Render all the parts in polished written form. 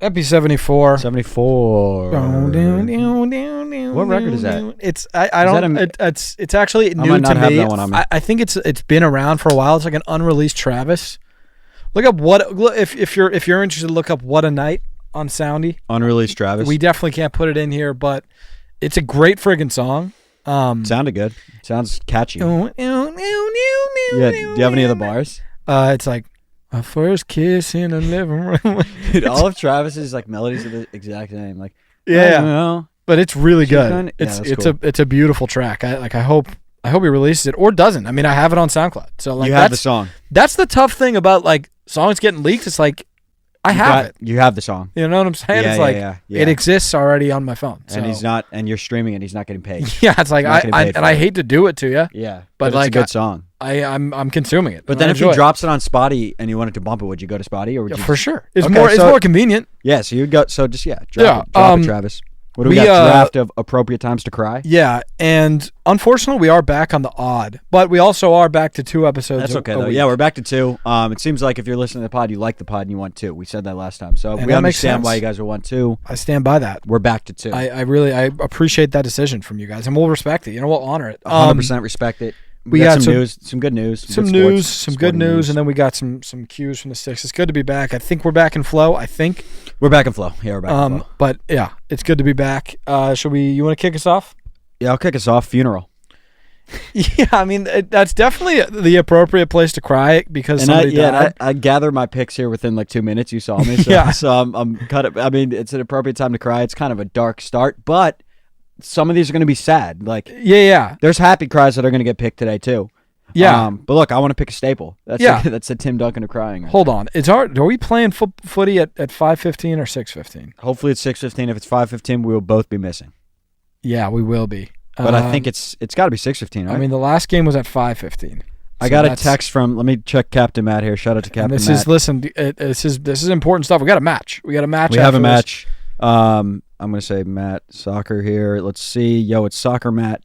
Epi 74. 74. What record is that? It's it's actually new might not to have me. that one on me. I think it's been around for a while. It's like an unreleased Travis. Look up if you're interested, look up What a Night on Soundy. Unreleased Travis. We definitely can't put it in here, but it's a great friggin' song. Sounded good. Sounds catchy. Yeah. Do you have any of the bars? It's like a first kiss in a living room. Dude, all of Travis's like melodies are the exact same. Like yeah, but it's really good. Cool. It's a beautiful track. I hope he releases it or doesn't. I mean, I have it on SoundCloud. So like you have the song. That's the tough thing about like songs getting leaked. It's like I have it. You have the song. You know what I'm saying? It's like it exists already on my phone. So. And he's not, and you're streaming and he's not getting paid. Yeah, it's like I hate to do it to you. Yeah, but like it's a good song. I'm consuming it. But then if he drops it on Spotty and you wanted to bump it, would you go to Spotty or would you? For sure. It's more convenient. Yeah, so you'd go. So just drop it, Travis. What do we got? Draft of appropriate times to cry. Yeah, and unfortunately, we are back on the odd, but we also are back to 2 episodes. That's okay though. Yeah, we're back to 2. It seems like if you're listening to the pod, you like the pod and you want 2. We said that last time, so we understand why you guys would want 2. I stand by that. We're back to 2. I really appreciate that decision from you guys, and we'll respect it. We'll honor it. 100% respect it. We got some news, some good news, some good news, and then we got some cues from the sticks. It's good to be back. I think we're back in flow. We're back in flow. Yeah, we're back in flow. But yeah, it's good to be back. You want to kick us off? Yeah, I'll kick us off. Funeral. Yeah, I mean that's definitely the appropriate place to cry because somebody died. I gather my picks here within like 2 minutes. You saw me, so, so I'm kind of. I mean, it's an appropriate time to cry. It's kind of a dark start, but some of these are going to be sad. Like there's happy cries that are going to get picked today too. Yeah, but look, I want to pick a staple. That's the Tim Duncan of crying. Hold on, are we playing footy at 5:15 or 6:15? Hopefully it's 6:15. If it's 5:15, we will both be missing. Yeah, we will be. But I think it's got to be 6:15, right? I mean, the last game was at 5:15. I got a text from. Let me check Captain Matt here. Shout out to Captain Matt. This is important stuff. We got a match. We have a match. I'm gonna say Matt Soccer here. Let's see. Yo, it's Soccer Matt.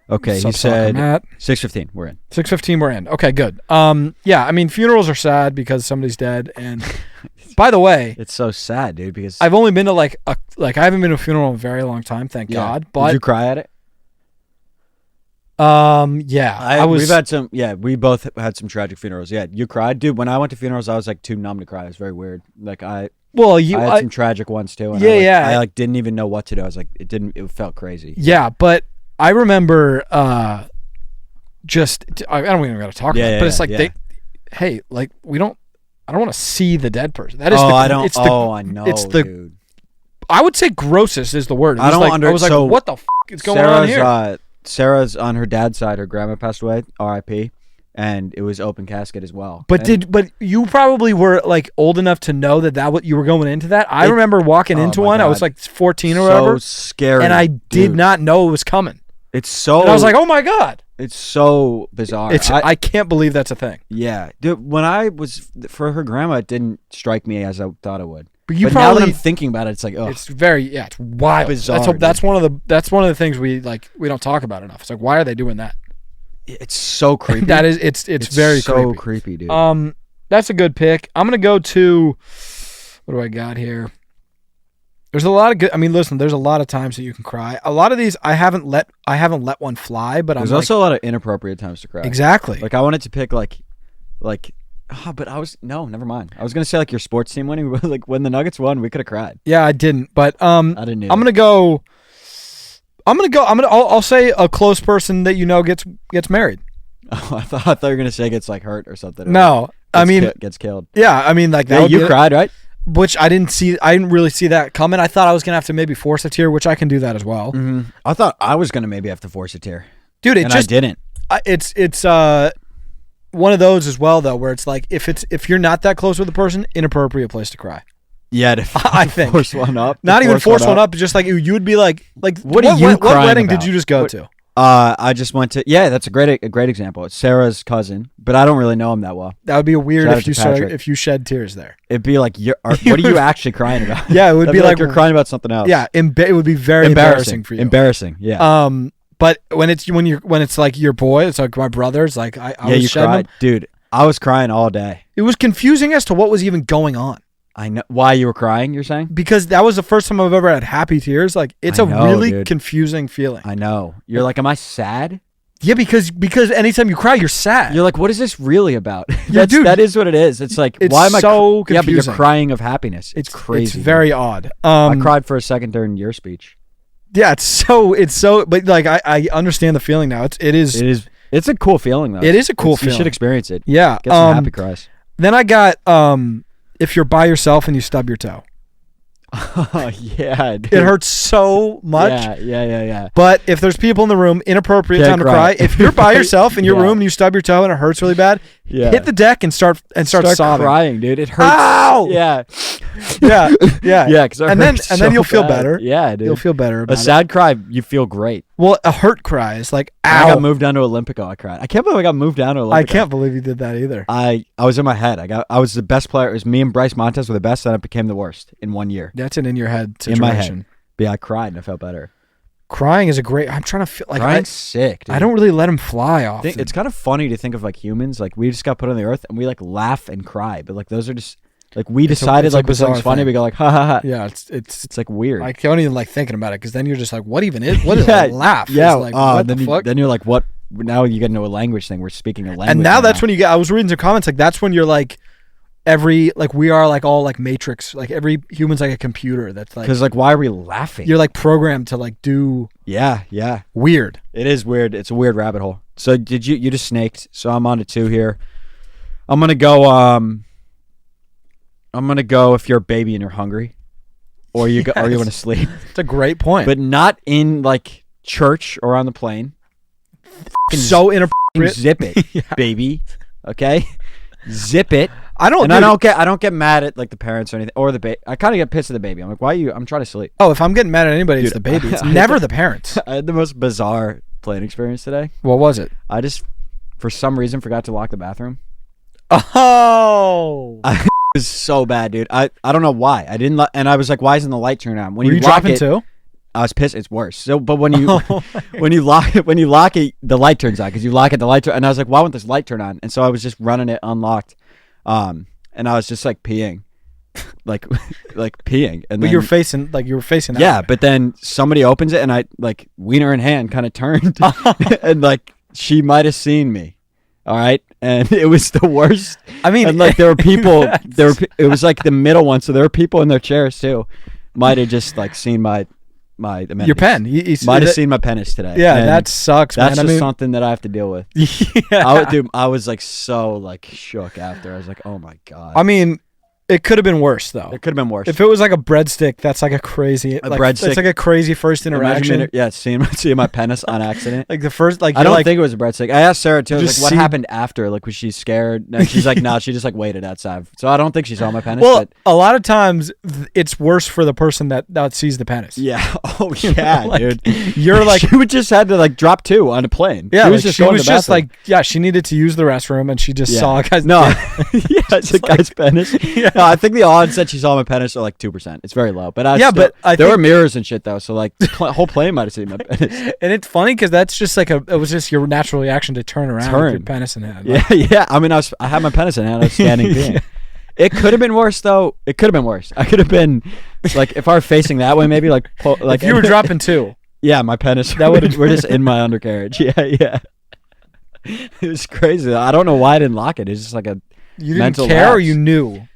Okay, he said 6:15. We're in. 6:15. We're in. Okay, good. Yeah. I mean, funerals are sad because somebody's dead. And by the way, it's so sad, dude. Because I've only been to I haven't been to a funeral in a very long time. Thank God. But did you cry at it? Yeah. We've had some. Yeah, we both had some tragic funerals. Yeah, you cried, dude. When I went to funerals, I was like too numb to cry. It was very weird. Like I had some tragic ones too. And I didn't even know what to do. I was like, it felt crazy. Yeah, but I remember, I don't even got to talk about it, but it's like I don't want to see the dead person. That is I know. It's dude. I would say grossest is the word. I was like, what the f*** is going on here? Sarah's on her dad's side. Her grandma passed away, R.I.P., and it was open casket as well. But you probably were like old enough to know that what you were going into that? I remember walking into one. God. I was like 14 or whatever. So scary, and I did not know it was coming. It's so. And I was like, oh my God. It's so bizarre. I can't believe that's a thing. Yeah, dude. When I was for her grandma, it didn't strike me as I thought it would. But now that I'm thinking about it, it's like, oh, it's it's wild. Bizarre, that's one of the things we don't talk about enough. It's like, why are they doing that? It's so creepy. It's very so creepy, dude. That's a good pick. I'm gonna go to what do I got here? There's a lot of good. I mean, listen. There's a lot of times that you can cry. A lot of these I haven't let one fly, but there's also a lot of inappropriate times to cry. Exactly. Like I wanted to pick like. But never mind. I was gonna say like your sports team winning, but like when the Nuggets won, we could have cried. Yeah, I didn't. But I didn't either. I'll say a close person that gets married. Oh, I thought you were gonna say gets like hurt or something. No, gets killed. Yeah, I mean like that. You cried, right? Which I didn't see. I didn't really see that coming. I thought I was gonna have to maybe force a tear, which I can do that as well. Mm-hmm. I thought I was gonna maybe have to force a tear, dude. I didn't. It's one of those as well though, where it's like if you're not that close with a person, inappropriate place to cry. Yeah, I think force one up. Not even force one up, but just like you would be like what wedding did you just go to? I just went to that's a great example. It's Sarah's cousin, but I don't really know him that well. That would be weird if you shed tears there. It'd be like what are you actually crying about? Yeah, it would be like you're crying about something else. Yeah, it would be very embarrassing for you. Embarrassing, yeah. But when it's like your boy, it's like my brother. It's like I was you cried, dude. I was crying all day. It was confusing as to what was even going on. I know why you were crying. You're saying because that was the first time I've ever had happy tears. Like it's really confusing feeling. I know. You're like, am I sad? Yeah, because anytime you cry, you're sad. You're like, what is this really about? Yeah, dude, that is what it is. It's like, it's why am I so confusing? Yeah, but you're crying of happiness. It's crazy. It's very odd. I cried for a second during your speech. Yeah, it's so. But like, I understand the feeling now. It is. It's a cool feeling though. It is a cool feeling. You should experience it. Yeah. Get some happy cries. Then I got if you're by yourself and you stub your toe. Oh, yeah, dude. It hurts so much. Yeah. But if there's people in the room, inappropriate time to cry. If you're by yourself in your room and you stub your toe and it hurts really bad, hit the deck and start sobbing. Crying, dude. It hurts. Ow! Yeah. Yeah. And then you'll feel better. Yeah, dude. You'll feel better about a sad cry, you feel great. Well, a hurt cry is like, ow. I got moved down to Olympico. I cried. I can't believe I got moved down to Olympico. I can't believe you did that either. I was in my head. I was the best player. It was me and Bryce Montes were the best, and I became the worst in 1 year. That's an in your head situation. In my head. But yeah, I cried and I felt better. Crying is a great. I'm trying to feel like crying's sick. Dude. I don't really let him fly off. It's kind of funny to think of like humans. Like we just got put on the earth and we like laugh and cry, but like those are just like we decided like when something's funny, we go like ha ha ha. Yeah, it's like weird. I can't even like thinking about it because then you're just like, what even is? What is a laugh? Yeah, like, what the fuck? Then you're like, what? Now you get into a language thing. We're speaking a language. And now that's when you get. I was reading some comments like that's when you're like. We are like all like Matrix, like every human's like a computer that's like. Because like, why are we laughing? You're like programmed to like do. Yeah. Weird. It is weird. It's a weird rabbit hole. So did you just snaked? So I'm on to 2 here. I'm gonna go if you're a baby and you're hungry, or you want to sleep. It's a great point, but not in like church or on the plane. So inappropriate. Zip it, baby. Okay, zip it. I don't get mad at like the parents or anything or the baby. I kind of get pissed at the baby. I'm like, why are you? I'm trying to sleep. Oh, if I'm getting mad at anybody, it's the baby. It's never the parents. I had the most bizarre plane experience today. What was it? I just, for some reason, forgot to lock the bathroom. Oh, it was so bad, dude. I don't know why I didn't. And I was like, why isn't the light turned on? When Were you lock dropping it, too? I was pissed. It's worse. So, but when you when you lock it, the light turns on because you lock it. The light and I was like, why won't this light turn on? And so I was just running it unlocked. And I was just like peeing, like peeing. And but you were facing out. Yeah, but then somebody opens it, and I like wiener in hand, kind of turned, and like she might have seen me. All right, and it was the worst. I mean, and like there were people. It was like the middle one, so there were people in their chairs too. Might have just like seen my amenities. Your pen. Might have seen my penis today. Yeah, that sucks. That's man. just something that I have to deal with. Yeah, I was like so like shook after. I was like, oh my god. I mean, it could have been worse though. It could have been worse. If it was like a breadstick, that's like a crazy breadstick. It's like a crazy first interaction. Seeing my penis on accident. Like the first, like I don't think it was a breadstick. I asked Sarah too. Like, what happened after? Like, was she scared? No, she's like, no. She just like waited outside. So I don't think she saw my penis. Well, a lot of times it's worse for the person that sees the penis. Yeah. Oh yeah, like, dude. You're like she would just had to like drop 2 on a plane. Yeah, she was just like she needed to use the restroom and she just saw a guy's. No, it's a guy's penis. Yeah. No, I think the odds that she saw my penis are like 2%. It's very low. But there were mirrors and shit though, so like the whole plane might have seen my penis. And it's funny because that's just like it was just your natural reaction to turn around with your penis in hand. Like, yeah. I mean, I had my penis in hand. I was standing peeing. It could have been worse though. It could have been worse. I could have been like if I were facing that way, maybe like if you were dropping 2. Yeah, my penis. That would we're just in my undercarriage. Yeah. It was crazy. I don't know why I didn't lock it. It's just like a you didn't care or you knew.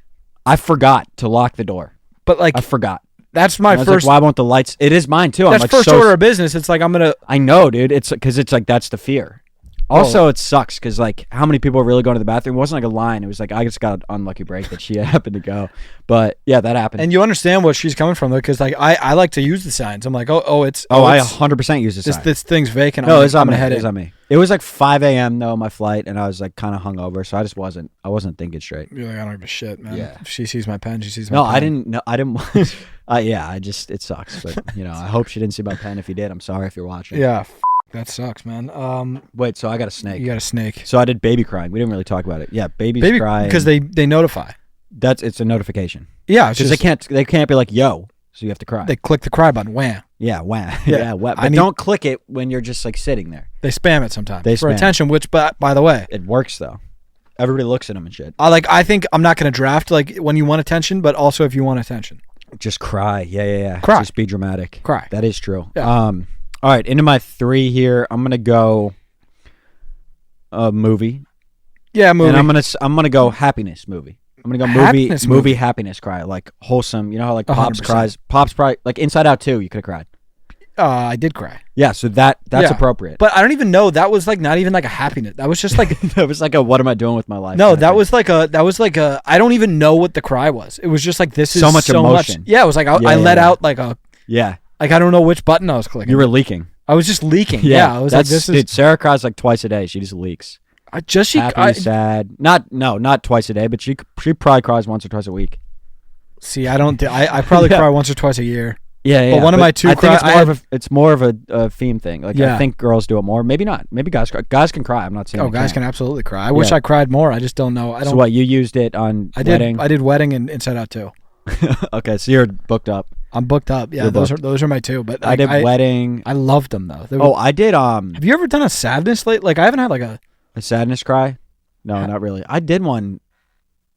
I forgot to lock the door. But like I forgot. That's my first. Like, why won't the lights? It is mine too. That's I'm like, first order of business. It's like I'm gonna. I know, dude. It's because it's like that's the fear. Also, it sucks because like how many people are really going to the bathroom? It wasn't like a line. It was like I just got an unlucky break that she happened to go. But yeah, that happened. And you understand what she's coming from though, because like I like to use the signs. I'm like, I 100% use the sign. This thing's vacant. No, it's on me. It was on me. It was like 5 a.m. though, my flight, and I was like kind of hungover, so I wasn't thinking straight. You're like, I don't give a shit, man. Yeah. If she sees my pen, she sees my pen. No, I didn't. It sucks, but I hope she didn't see my pen. If you did, I'm sorry if you're watching. Yeah. That sucks, man. Wait, so I got a snake. You got a snake. So I did baby crying. We didn't really talk about it. Yeah, baby crying because they notify. It's a notification. Yeah, because they can't be like yo, so you have to cry. They click the cry button. Wham. Yeah, wham. Yeah, wham. But don't click it when you're just like sitting there. They spam it sometimes for attention. Which, by the way, it works though. Everybody looks at him and shit. I think I'm not going to draft like when you want attention, but also if you want attention. Just cry. Yeah. Cry. Just be dramatic. Cry. That is true. Yeah. All right, into my 3 here. I'm gonna go a movie. Yeah, movie. And I'm gonna go happiness movie. I'm gonna go movie happiness cry, like wholesome. You know how like Pops 100%. cries. Pops probably like Inside Out 2. You could have cried. I did cry. Yeah, so that's appropriate. But I don't even know. That was like not even like a happiness. That was just like that was like a what am I doing with my life? No, that was like a I don't even know what the cry was. It was just like this is so much emotion. Yeah, it was like I let out like a like I don't know which button I was clicking. You were leaking. I was just leaking. Yeah, I was like this is dude, Sarah cries like twice a day. She just leaks. Happy, sad. Not twice a day, but she probably cries once or twice a week. See, I don't. I probably cry once or twice a year. Yeah. But one of my two. I think it's more of a theme thing. Like I think girls do it more. Maybe not. Maybe guys cry. Guys can cry. I'm not saying. Oh, guys can absolutely cry. I wish I cried more. I just don't know. I don't. So what you used it on? Wedding? I did wedding and Inside Out too. Okay, so you're booked up. I'm booked up. Yeah, those are my two. But I did wedding. I loved them though. I did. Have you ever done a sadness late? Like I haven't had like a sadness cry. No, not really. I did one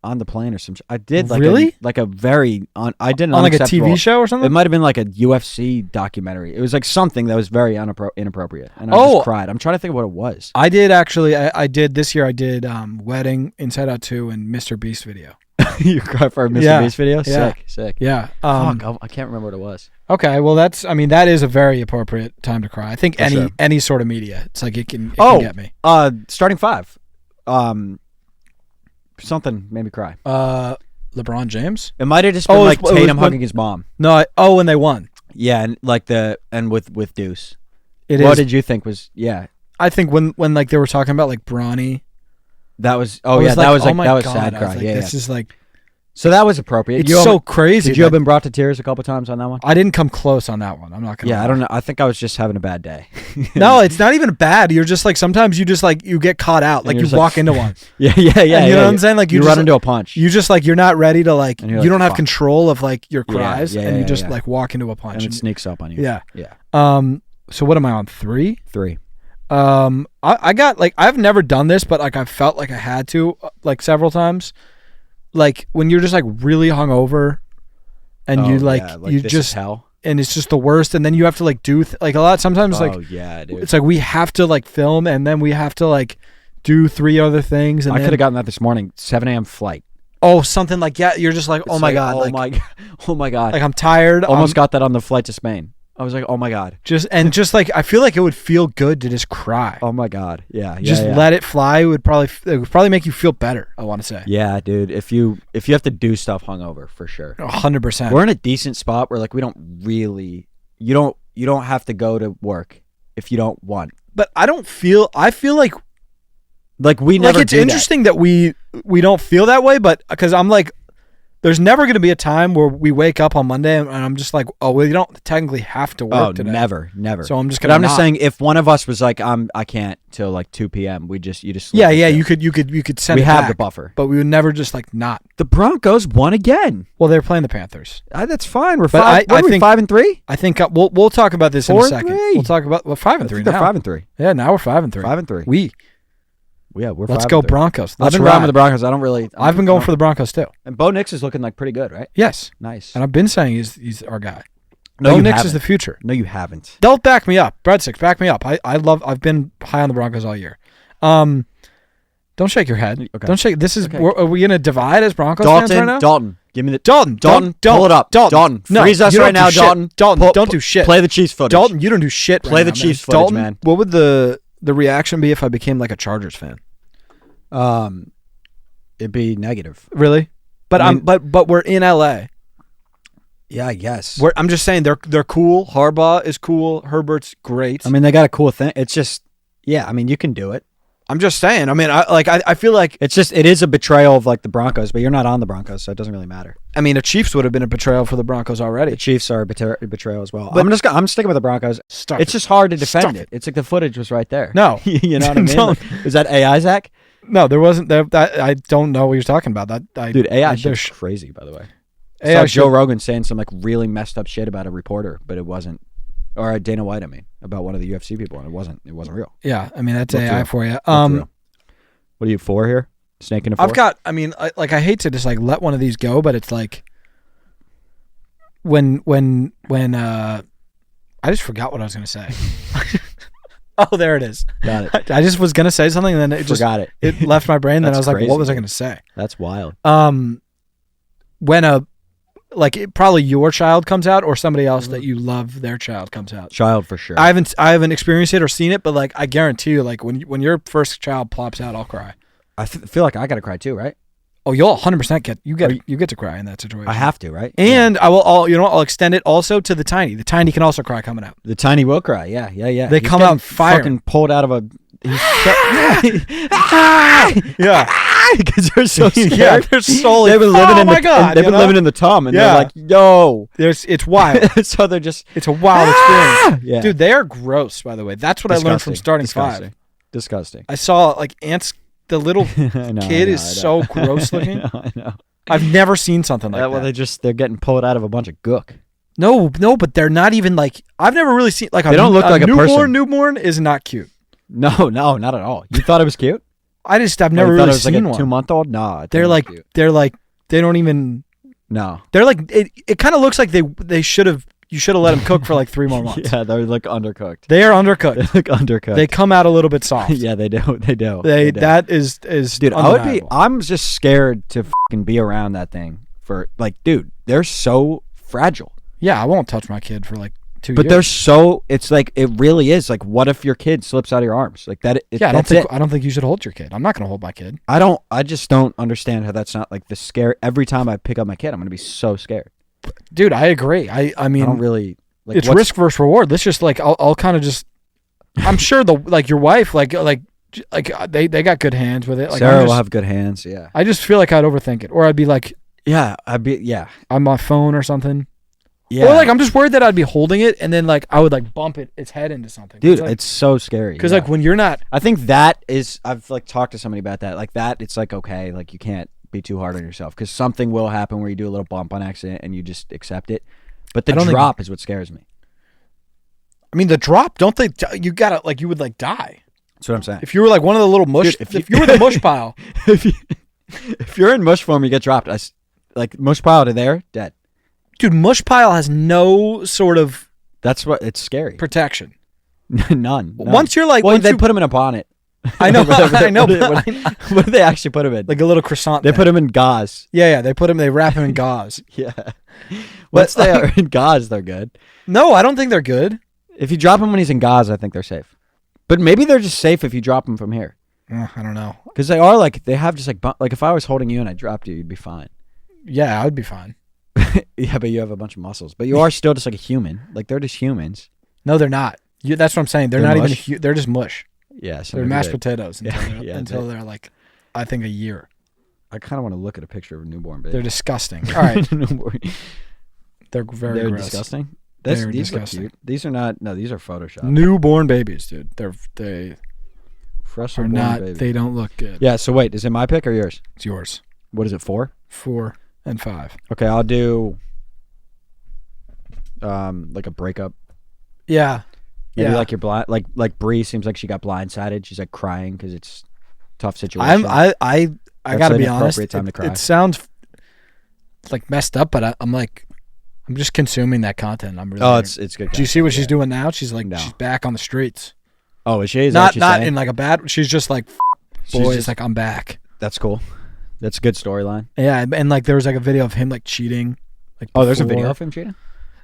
on the plane or some. I did like really like a very on. I did an on like a TV show or something. It might have been like a UFC documentary. It was like something that was very inappropriate, and I just cried. I'm trying to think of what it was. I did actually. I did this year. I did wedding, Inside Out 2, and Mr. Beast video. You cried for a Mr. Beast video? Yeah. Sick. Yeah. Fuck, I can't remember what it was. Okay, well that is a very appropriate time to cry. I think any sort of media, it's like it can get me. Starting 5. Something made me cry. LeBron James? It might have just been Tatum hugging his mom. No, when they won. Yeah, and like with Deuce. What did you think was I think when like they were talking about like Bronny. That was that was sad cry. This is like so that was appropriate. It's so crazy. Did you have been brought to tears a couple times on that one? I didn't come close on that one. I'm not gonna. Yeah, I don't know. I think I was just having a bad day. No, it's not even bad. You're just like sometimes you just like you get caught out. Like you walk into one. Yeah. You know what I'm saying? Like you run into a punch. You just like you're not ready to like you don't have control of like your cries and you just like walk into a punch and it sneaks up on you. Yeah. Yeah. So what am I on 3? 3. I got like I've never done this, but like I felt like I had to like several times. Like when you're just like really hungover, and you you just hell, and it's just the worst, and then you have to like do like a lot. Sometimes dude. It's like we have to like film, and then we have to like do 3 other things. And I could have gotten that this morning, 7 a.m. flight. Oh, something like you're just like oh my god, oh my god, like I'm tired. Almost got that on the flight to Spain. I was like, oh my god. Just like I feel like it would feel good to just cry. Oh my god. Yeah. Let it fly. It would probably make you feel better, I want to say. Yeah, dude. If you have to do stuff hungover, for sure. 100%. We're in a decent spot where like we don't really you don't have to go to work if you don't want. But I feel like we never it's interesting that we don't feel that way, but because I'm like there's never going to be a time where we wake up on Monday and I'm just like, oh, well, you don't technically have to work today. Never. So I'm just going to. I'm just saying, if one of us was like, I can't till like 2 p.m. You just. Yeah. You could send. We it have back, the buffer, but we would never just like not. The Broncos won again. Well, they're playing the Panthers. That's fine. We're 5. I think 5-3. I think we'll talk about this in a second. We'll talk about 5-3 now. They're 5-3. Yeah, now we're 5-3. 5-3. Let's go Broncos. I've been riding with the Broncos. I've been going for the Broncos too. And Bo Nix is looking like pretty good, right? Yes. Nice. And I've been saying he's our guy. No, Bo Nix is the future. No, you haven't. Don't back me up. Breadsticks, back me up. I've been high on the Broncos all year. Don't shake your head. Okay. Don't shake. This is. Okay. Are we gonna divide as Broncos fans right now? Dalton. Give me the Dalton. Pull it up. Dalton. Freeze us right now, Dalton. Dalton. Don't do shit. Play the Chiefs footage. Dalton, you don't do shit. Play the Chiefs footage, man. What would the reaction be if I became like a Chargers fan? It'd be negative. Really? But but we're in LA. Yeah, I guess. I'm just saying they're cool. Harbaugh is cool. Herbert's great. I mean, they got a cool thing. It's just, yeah. I mean, you can do it. I'm just saying. I mean, I feel like it is a betrayal of like the Broncos, but you're not on the Broncos, so it doesn't really matter. I mean, the Chiefs would have been a betrayal for the Broncos already. The Chiefs are a betrayal as well. But I'm sticking with the Broncos. It's just hard to defend it. It's like the footage was right there. No, you know what I mean? Like, is that AI, Zach? No, there wasn't. I don't know what you're talking about. Dude, AI is crazy, by the way. I saw Joe Rogan saying some like really messed up shit about a reporter, but it wasn't. Or Dana White, I mean, about one of the UFC people, and it wasn't real. Yeah, I mean that's AI for you. What are you 4 here? Snake in a fork. I hate to just like let one of these go, but it's like when I just forgot what I was gonna say. Oh, there it is. Got it. I just was gonna say something, and then it Forgot it. It left my brain. Then I was crazy, like, what was I gonna say? That's wild. When probably your child comes out, or somebody else that you love, their child comes out. Child for sure. I haven't experienced it or seen it, but like I guarantee you, like when your first child plops out, I'll cry. I feel like I gotta cry too, right? Oh, you'll 100% get to cry in that situation. I have to, right? And yeah. I'll extend it also to the tiny. The tiny can also cry coming out. The tiny will cry. Yeah. They come out firing. Fucking pulled out of a. Yeah. Because they're so scared. Yeah, they're so. They've been living in my God, they've been living in the tum, and they're like, yo. It's wild. So they're just. It's a wild experience. Yeah. Dude, they are gross. By the way, that's what I learned from starting Disgusting. 5. Disgusting. I saw like ants. The little kid is so gross looking. I know. I've never seen something like that. Well, they're getting pulled out of a bunch of gook. No, but they're not even like. I've never really seen like. They don't look like a person. Newborn is not cute. No, not at all. You thought it was cute? I've never really seen like one. 2-month-old? No, they're like they don't even. No, they're like it kind of looks like they should have. You should have let them cook for like 3 more months. Yeah, they're like undercooked. They are undercooked. They look undercooked. They come out a little bit soft. Yeah, they do. That is dude. I'm just scared to fucking be around that thing for like, dude. They're so fragile. Yeah, I won't touch my kid for like 2 years. But they're so. It's like it really is. Like, what if your kid slips out of your arms like that? Yeah, I don't think you should hold your kid. I'm not gonna hold my kid. I just don't understand how that's not like the scare. Every time I pick up my kid, I'm gonna be so scared. Dude, I agree. I mean, I don't really. Like, it's risk versus reward. Let's just like I'll kind of just. I'm sure your wife like they got good hands with it. Like, Sarah will have good hands. Yeah. I just feel like I'd overthink it, or I'd be like, yeah, on my phone or something. Yeah. Or like I'm just worried that I'd be holding it and then like I would like bump its head into something. Dude, like, it's so scary. Because like when you're not. I think that is. I've like talked to somebody about that. Like that, it's like okay, like you can't be too hard on yourself because something will happen where you do a little bump on accident and you just accept it. But the drop is what scares me. I mean, the drop, don't they? You gotta like you would like die. That's what I'm saying. If you were like one of the little mush, Dude, if you were the mush pile, if you're in mush form, you get dropped. Like mush pile to there, dead. Dude, mush pile has no sort of. That's what it's scary. Protection. None. Once you're like, well, they put him in a bonnet. I know. I know. What do they actually put him in? Like a little croissant. They put him in gauze. Yeah. They wrap him in gauze. Yeah. Once they are in gauze, they're good. No, I don't think they're good. If you drop him when he's in gauze, I think they're safe. But maybe they're just safe if you drop him from here. I don't know. Because they are like, they have just like if I was holding you and I dropped you, you'd be fine. Yeah, I would be fine. Yeah, but you have a bunch of muscles. But you are still just like a human. Like they're just humans. No, they're not. That's what I'm saying. They're not mush? Even. They're just mush. Yeah, they're mashed potatoes until they're like, I think a year. I kind of want to look at a picture of a newborn baby. They're disgusting. All right. They're very gross. Disgusting. They're these disgusting. Are cute. These are not. No, these are Photoshop. Newborn babies, dude. They fresh are not. Baby. They don't look good. Yeah. So wait, is it my pick or yours? It's yours. What is it? 4? 4 and 5. Okay, I'll do. Like a breakup. Yeah. Maybe like you're blind. Like Bree seems like she got blindsided. She's like crying because it's a tough situation. I gotta be honest. Time to cry. It sounds like messed up, but I'm just consuming that content. I'm really. Oh, it's good. Do you see what she's doing now? She's like she's back on the streets. Oh, is she? Not in like a bad. She's just like boys. Like I'm back. That's cool. That's a good storyline. Yeah, and like there was like a video of him like cheating. Like there's a video of him cheating.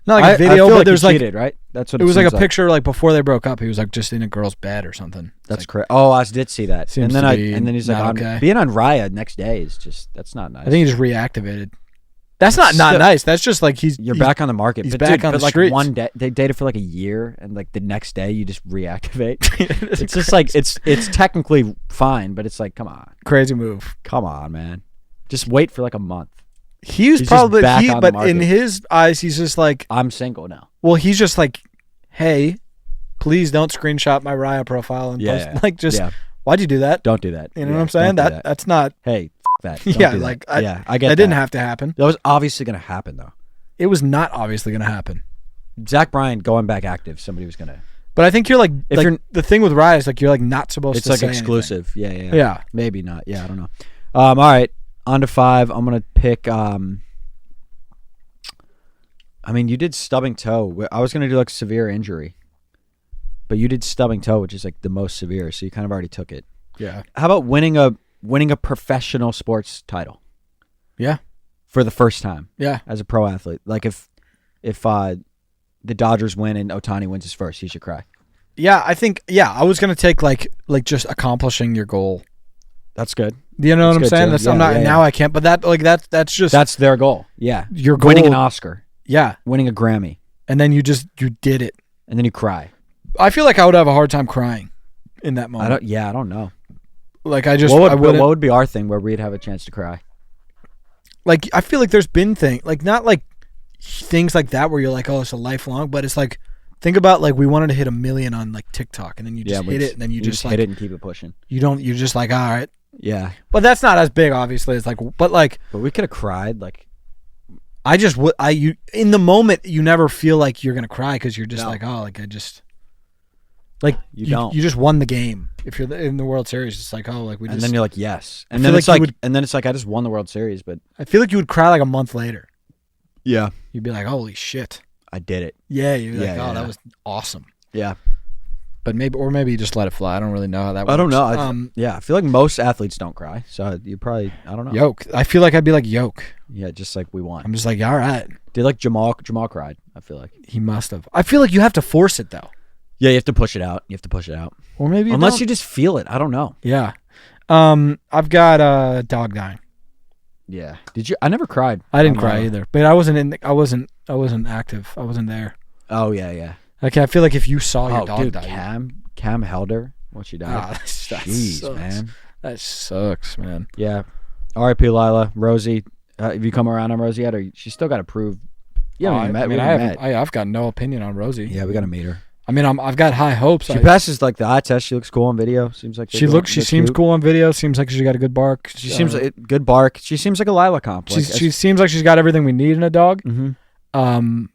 Not like a video, I feel but like there's he cheated, right? That's what it was like a picture like before they broke up. He was like just in a girl's bed or something. That's correct. Oh, I did see that. And then he's like okay. Being on Raya next day is just that's not nice. I think he just reactivated. That's not nice. That's just like you're back on the market. He's back on the streets. One day they dated for like a year, and like the next day you just reactivate. It's just like it's technically fine, but it's like come on, crazy move. Come on, man. Just wait for like a month. He's probably but in his eyes, he's just like I'm single now. Well, he's just like, hey, please don't screenshot my Raya profile and post. Like just why'd you do that? Don't do that. You know what I'm saying? That's not. Hey, that. Yeah, like I get that didn't have to happen. That was obviously gonna happen though. It was not obviously gonna happen. Zach Bryan going back active. Somebody was gonna. But I think you're like the thing with Raya is like you're like not supposed to. It's say like exclusive. Anything. Yeah. Maybe not. Yeah, I don't know. All right, on to 5. I'm gonna pick. I mean, you did stubbing toe. I was gonna do like severe injury, but you did stubbing toe, which is like the most severe. So you kind of already took it. Yeah. How about winning a professional sports title? Yeah. For the first time. Yeah. As a pro athlete, like if the Dodgers win and Ohtani wins his first, he should cry. Yeah, I think. Yeah, I was gonna take like just accomplishing your goal. That's good. You know what I'm saying? That's, I'm not now. I can't. But that's just that's their goal. Yeah, your goal. Winning an Oscar. Yeah, winning a Grammy, and then you did it, and then you cry. I feel like I would have a hard time crying in that moment. I don't know. Like I just what would be our thing where we'd have a chance to cry? Like I feel like there's been things like not like things like that where you're like, oh, it's a lifelong, but it's like think about like we wanted to hit 1 million on like TikTok, and then you just hit it, and then you just like hit it and keep it pushing. You're just like, all right. Yeah, but that's not as big, obviously. It's like, but we could have cried. Like, you in the moment, you never feel like you're gonna cry because you're just like, oh, like I just, like you just won the game. If you're in the World Series, it's like, oh, like and then you're like, yes, and then it's like, I just won the World Series, but I feel like you would cry like a month later. Yeah, you'd be like, holy shit, I did it. Yeah, you'd be like, oh, that was awesome. Yeah. But maybe you just let it fly. I don't really know how that works. I don't know. I feel like most athletes don't cry. So you probably, I don't know. Yoke. I feel like I'd be like Yoke. Yeah, just like we won. I'm just like, all right. Did like Jamal cried, I feel like. He must have. I feel like you have to force it though. Yeah, you have to push it out. Or maybe unless you just feel it. I don't know. Yeah. I've got a dog dying. Yeah. Did you? I never cried. I didn't cry either. But I wasn't active. I wasn't there. Oh yeah. Okay, I feel like if you saw your dog die. Cam held her when she died. Jeez, sucks. Man. That sucks, man. Yeah. R.I.P. Lila. Rosie. Have you come around on Rosie yet? Or she's still got to prove. Yeah, I've got no opinion on Rosie. Yeah, we got to meet her. I mean, I've got high hopes. She passes like the eye test. She looks cool on video. Seems like she seems cool on video. Seems like she's got a good bark. She seems like good bark. She seems like a Lila comp. She seems like she's got everything we need in a dog. Mm-hmm.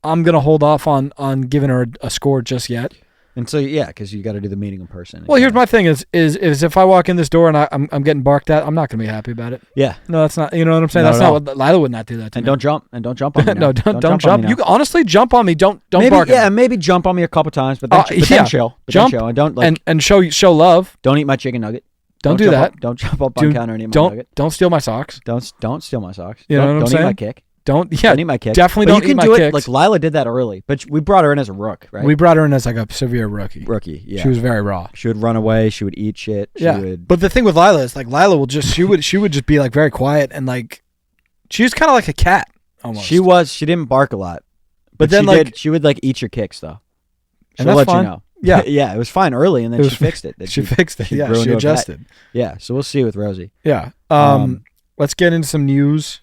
I'm gonna hold off on giving her a score just yet. And so because you got to do the meeting in person. Well, here's my thing: is if I walk in this door and I'm getting barked at, I'm not gonna be happy about it. Yeah. No, that's not. You know what I'm saying? That's not what Lila would not do that to me. And don't jump on me. No, don't jump. You can honestly jump on me. Don't bark. Yeah, maybe jump on me a couple times, but then chill. Jump and don't and show love. Don't eat my chicken nugget. Don't do that. Don't jump up on counter and eat my nugget. Don't steal my socks. Don't steal my socks. You know what I'm saying? Don't eat my kick. Don't eat my kick. Definitely don't eat my kicks. Like Lila did that early, but we brought her in as a rook, right? We brought her in as like a severe rookie. Yeah. She was very raw. She would run away. She would eat shit. But the thing with Lila is like Lila will just she would just be like very quiet and like she was kind of like a cat almost. She didn't bark a lot, but then she would like eat your kicks though. And that's fine. You know. Yeah, yeah, it was fine early, and then she fixed it. She fixed it. Yeah, she adjusted. Yeah, so we'll see with Rosie. Yeah. Let's get into some news.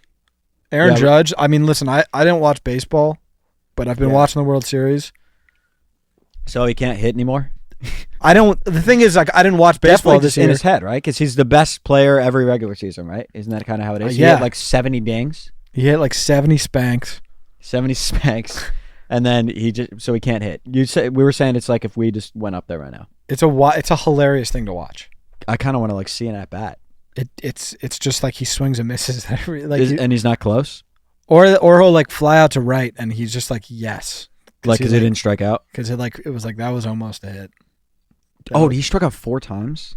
Aaron Judge. I mean, listen, I didn't watch baseball, but I've been watching the World Series. So he can't hit anymore? The thing is, like, I didn't watch baseball this year. In his head, right? Because he's the best player every regular season, right? Isn't that kind of how it is? He hit like 70 dings. He hit like 70 spanks. 70 spanks. And then he can't hit. We were saying it's like if we just went up there right now. It's a hilarious thing to watch. I kind of want to like see an at bat. It's just like he swings and misses and he's not close. Or he'll like fly out to right and he's just like yes. Like because he didn't strike out. Because it was like that was almost a hit. He struck out 4 times.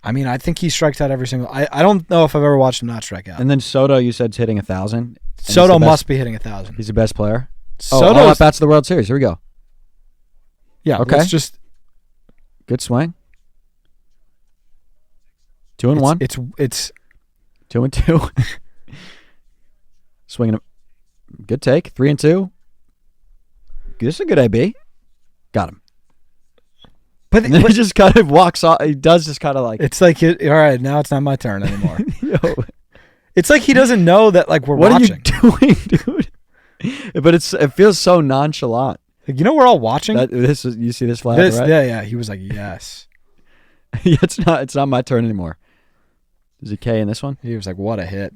I mean, I think he strikes out every single. I don't know if I've ever watched him not strike out. And then Soto, you said, is hitting 1,000. Soto must be hitting 1,000. He's the best player. Soto at bats of the World Series. Here we go. Yeah. Okay. Let's just good swing. 2-1. It's 2-2. Swinging. Good take. 3-2. This is a good AB. Got him. But he just kind of walks off. He does just kind of like. It's like, all right, now it's not my turn anymore. It's like he doesn't know that like we're watching. What are you doing, dude? But it feels so nonchalant. Like, we're all watching. You see this flag, right? Yeah. He was like, yes. It's not my turn anymore. Is it K in this one? He was like, what a hit.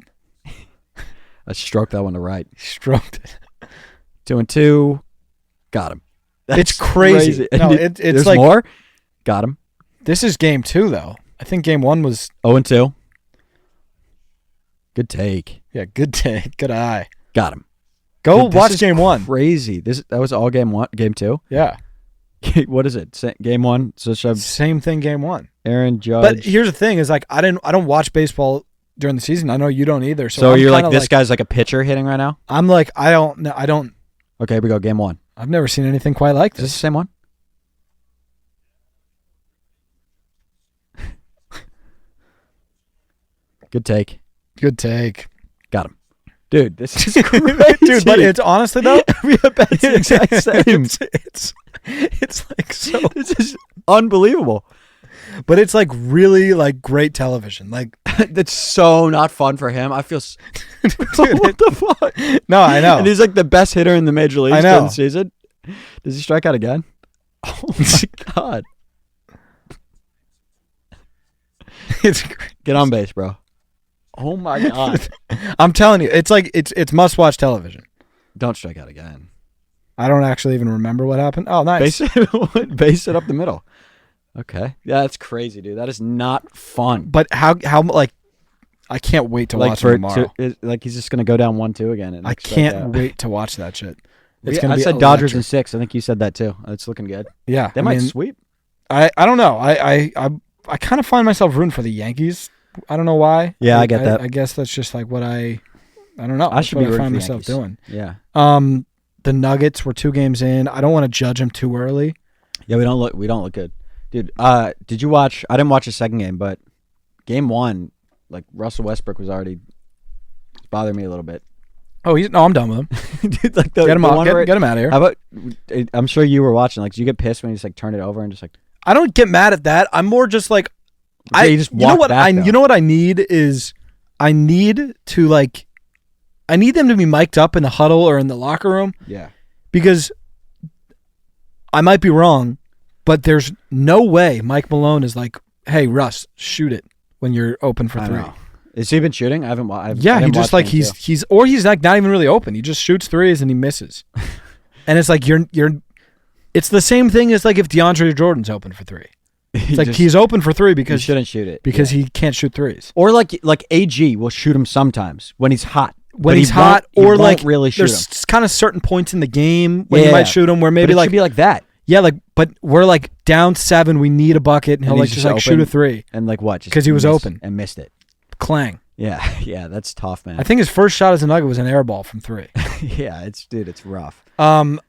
I stroked that one to right. He stroked it. 2-2. Got him. It's crazy. No, it's like more. Got him. This is game 2 though. I think game 1 was 0-2. Good take. Yeah, good take. Good eye. Got him. Go watch game one. Crazy. That was all game one. Game two. Yeah. What is it? Game one. So same thing. Game one. Aaron Judge. But here's the thing: is like I don't watch baseball during the season. I know you don't either. So you're like this guy's like a pitcher hitting right now. I'm like I don't. Okay, here we go. Game one. I've never seen anything quite like this. Is this the same one? Good take. Good take. Got him. Dude, this is crazy. Dude, but it's honestly though, it's the exact same. It's like so. This is unbelievable. But it's like really like great television. Like that's so not fun for him. I feel. Dude, what the fuck? No, I know. And he's like the best hitter in the major leagues during the season. Does he strike out again? Oh my god! Get on base, bro. Oh my god! I'm telling you, it's like it's must-watch television. Don't strike out again. I don't actually even remember what happened. Oh, nice. Base it up the middle. Okay. Yeah, that's crazy, dude. That is not fun. But how like I can't wait to watch it tomorrow. Like he's just gonna go down 1-2 again. And I can't wait to watch that shit. It's gonna I be said electric. Dodgers in 6. I think you said that too. It's looking good. Yeah, they might sweep. I don't know. I kind of find myself rooting for the Yankees. I don't know why. Yeah, I get that. I guess that's just like what I don't know. I should be find for myself Yankees. doing. Yeah. The Nuggets were 2 games in. I don't want to judge them too early. Yeah, we don't look good, dude. Did you watch? I didn't watch the second game, but game 1, like Russell Westbrook was already bothering me a little bit. Oh, I'm done with him. Dude, like get him out. Get him out of here. How about? I'm sure you were watching. Like, did you get pissed when he just like turned it over and just like? I don't get mad at that. I'm more just like, you know what I need is I need them to be mic'd up in the huddle or in the locker room. Yeah. Because I might be wrong, but there's no way Mike Malone is like, "Hey, Russ, shoot it when you're open for 3." Has he been shooting? I haven't. He just like he's like not even really open. He just shoots threes and he misses. And it's like you're. It's the same thing as like if DeAndre Jordan's open for 3. It's like he's open for 3 because he shouldn't shoot it because he can't shoot threes. Or like AG will shoot him sometimes when he's hot. When he's hot, or like really shoot there's kind of certain points in the game when you might shoot him where maybe it should be like that. Yeah, but we're like down 7. We need a bucket, and he'll like just like shoot a 3. And like what? Because he was open and missed it. Clang. Yeah, that's tough, man. I think his first shot as a Nugget was an air ball from 3. Yeah, it's rough.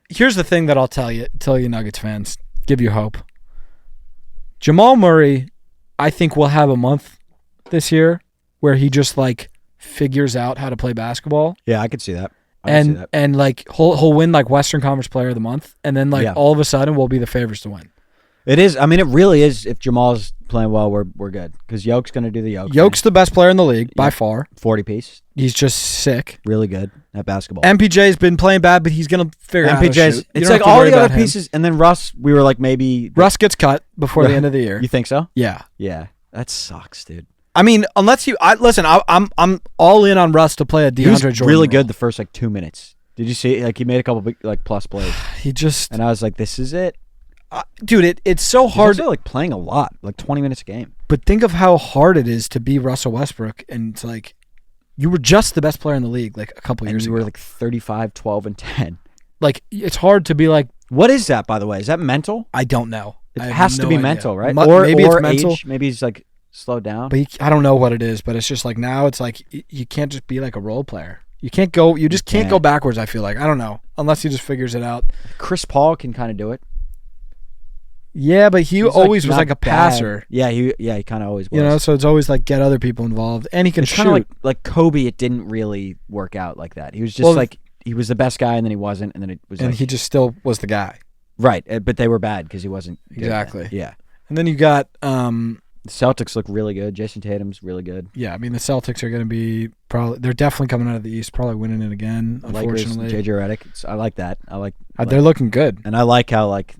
Here's the thing that I'll tell you Nuggets fans, give you hope. Jamal Murray, I think will have a month this year where he just like figures out how to play basketball. Yeah, I could see that. And like he'll win like Western Conference Player of the Month, and then like all of a sudden we'll be the favorites to win. It is. I mean, it really is. If Jamal's playing well, we're good because Yoke's going to do the Yoke. Yoke's the best player in the league by far. 40 piece. He's just sick. Really good at basketball. MPJ's been playing bad, but he's going to figure out how to shoot. It's like all the other pieces, and then Russ. We were like maybe Russ gets cut before the end of the year. You think so? Yeah. Yeah. That sucks, dude. I mean, unless listen, I'm all in on Russ to play a DeAndre Jordan. Really good the first like 2 minutes. Did you see? Like he made a couple big like plus plays. And I was like, this is it. Dude, it's so hard. He's also like playing a lot, like 20 minutes a game. But think of how hard it is to be Russell Westbrook, and it's like you were just the best player in the league like a couple years ago. You were like 35, 12, and 10. Like it's hard to be like. What is that, by the way? Is that mental? I don't know. It has to be mental, right? Maybe or it's mental. Age. Maybe he's like slowed down. But I don't know what it is. But it's just like now it's like you can't just be like a role player. You can't go. You just can't go backwards. I feel like I don't know unless he just figures it out. Chris Paul can kind of do it. Yeah, but he always was like a passer. Yeah, he kind of always was. You know, so it's always like get other people involved, and he can shoot. Kind of like Kobe. It didn't really work out like that. He was just like he was the best guy, and then he wasn't, and then it was. And he just still was the guy. Right, but they were bad because he wasn't. Exactly. Yeah. And then you got the Celtics look really good. Jason Tatum's really good. Yeah, I mean the Celtics are going to be they're definitely coming out of the East, probably winning it again. Unfortunately, JJ Redick. I like that. They're looking good, and I like how like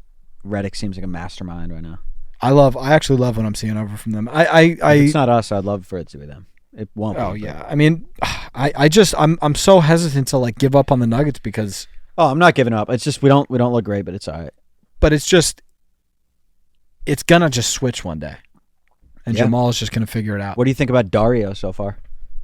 Redick seems like a mastermind right now. I actually love what I'm seeing over from them. If it's not us, I'd love for it to be them. It won't. Oh yeah, I mean, I'm so hesitant to like give up on the Nuggets because. Oh, I'm not giving up. It's just we don't look great, but it's all right. But it's gonna just switch one day, and Jamal is just gonna figure it out. What do you think about Dario so far?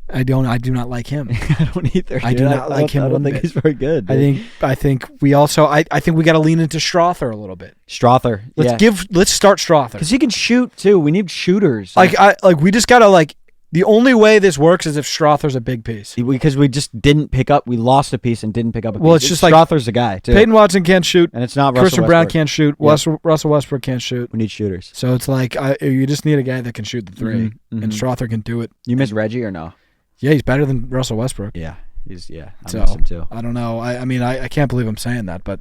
I do not like him. I don't either. I do not like him. I don't think he's very good. Dude. I think we also. I think we got to lean into Strother a little bit. Strother. Let's start Strother because he can shoot too. We need shooters. We just gotta The only way this works is if Strother's a big piece. Because we just didn't pick up. We lost a piece and didn't pick up a piece. Well, it's just Strother's the guy too. Peyton Watson can't shoot, and it's not Christian Russell Brown Westbrook. can't shoot. Yeah. Russell Westbrook can't shoot. We need shooters. So it's you just need a guy that can shoot the three, and Strother can do it. You miss Reggie or no? Yeah, he's better than Russell Westbrook. Yeah, I miss him too. I don't know. I can't believe I'm saying that, but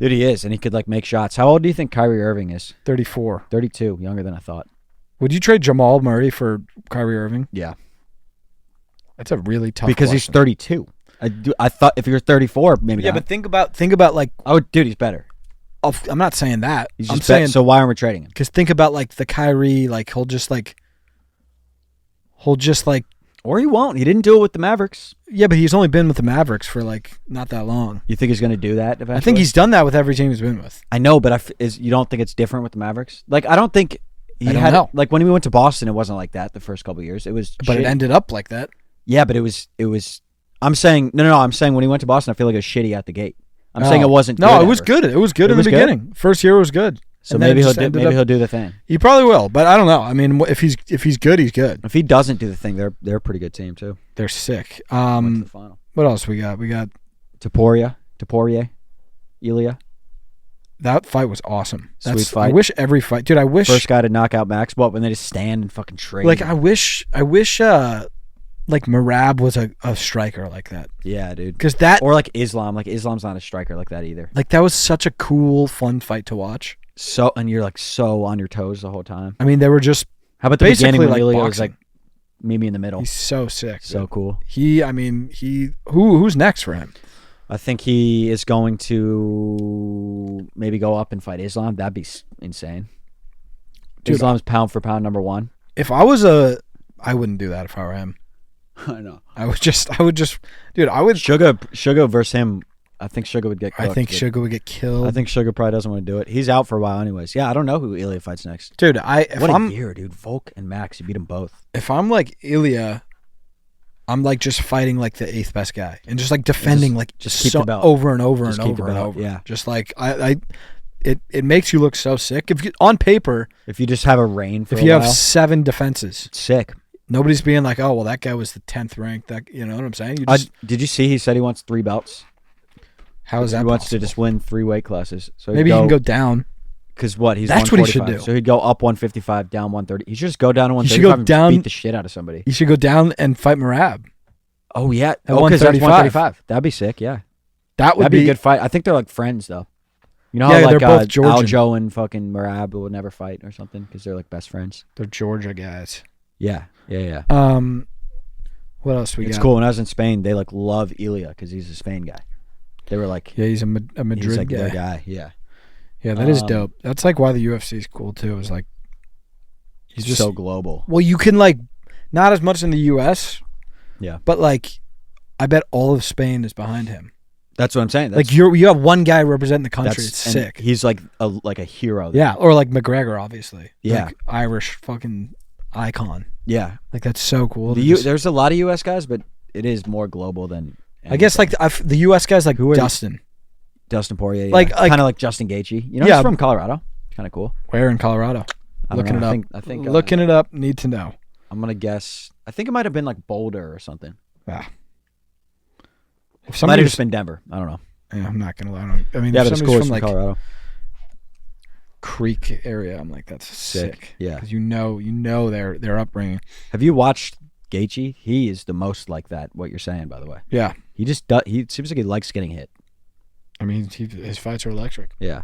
dude, he is, and he could make shots. How old do you think Kyrie Irving is? 34. 32, younger than I thought. Would you trade Jamal Murray for Kyrie Irving? Yeah. That's a really tough because question. He's 32. I thought if you're 34, maybe yeah, not. but think about dude, he's better. I'm not saying that. I'm saying so. Why aren't we trading him? Because think about the Kyrie, he'll just or he won't. He didn't do it with the Mavericks. Yeah, but he's only been with the Mavericks for not that long. You think he's going to do that eventually? I think he's done that with every team he's been with. I know, but you don't think it's different with the Mavericks? I don't think he had know. When we went to Boston, it wasn't like that the first couple of years. It was, but it ended up like that. Yeah, but it was. I'm saying no. I'm saying when he went to Boston, I feel like it was shitty out the gate. I'm saying it wasn't. No, it was good. It was good in the beginning. First year was good. So maybe he'll do the thing. He probably will, but I don't know. I mean, if he's good, he's good. If he doesn't do the thing, they're a pretty good team too. They're sick. Went to the final. What else we got? We got Topuria, Ilia. That fight was awesome. Sweet fight. I wish every fight, dude. I wish first guy to knock out Max. What when they just stand and fucking trade? I wish. Merab was a striker like that. Yeah, dude. Because that or Islam. Islam's not a striker like that either. That was such a cool, fun fight to watch. So and you're so on your toes the whole time. I mean, they were just how about the beginning when Ilia was meet me in the middle. He's so sick. So dude. Cool. Who's next for him? I think he is going to maybe go up and fight Islam. That'd be insane. Dude, Islam's pound for pound number 1. If I was I wouldn't do that if I were him. I know. I would just, dude. I would. Sugar versus him. I think Sugar would get cooked. I think Sugar would get killed. I think Sugar probably doesn't want to do it. He's out for a while anyways. Yeah, I don't know who Ilia fights next. Dude, what a year, dude. Volk and Max, you beat them both. If I'm Ilia, I'm just fighting the 8th best guy and just defending just keep the belt over and over just and keep over the and belt. over. Yeah. Just it makes you look so sick. On paper, if you just have a reign for if you have 7 defenses, it's sick. Nobody's being oh well, that guy was the 10th ranked. That you know what I'm saying? Did you see he said he wants 3 belts? How is that? He wants possible? to just win 3 weight classes. So maybe he can go down. Because he's that's what he should do. So he'd go up 155, down 130. He should just go down to 135 he should go down, and beat the shit out of somebody. He should go down and fight Merab. Oh yeah, at 135. That'd be sick. Yeah, that'd be a good fight. I think they're friends though. You know how they're both Georgian. Aljo and fucking Merab will never fight or something because they're best friends. They're Georgia guys. Yeah. What else we got? It's cool. When I was in Spain, they love Ilia because he's a Spain guy. They were yeah, he's a Madrid he's guy. Their guy. Yeah. Yeah, that is dope. That's why the UFC is cool too. Is he's just so global. Well, you can not as much in the US. Yeah. But I bet all of Spain is behind him. That's what I'm saying. You have one guy representing the country. It's sick. He's a hero. Yeah, or McGregor, obviously. Yeah, Irish fucking icon. Yeah, that's so cool. There's a lot of U.S. guys, but it is more global than. Anything. I guess the U.S. guys Dustin Poirier, yeah. Kind of like Justin Gaethje. He's from Colorado. Kind of cool. Where in Colorado? Looking it up. I think looking it up. Need to know. I'm gonna guess. I think it might have been Boulder or something. Yeah. If somebody might have just been Denver. I don't know. Yeah, I'm not gonna lie. I mean, if somebody's from Colorado. Creek area, I'm that's sick. Yeah, because you know their upbringing. Have you watched Gaethje? He is the most like that. What you're saying, by the way. Yeah. He just he seems like he likes getting hit. I mean, his fights are electric. Yeah.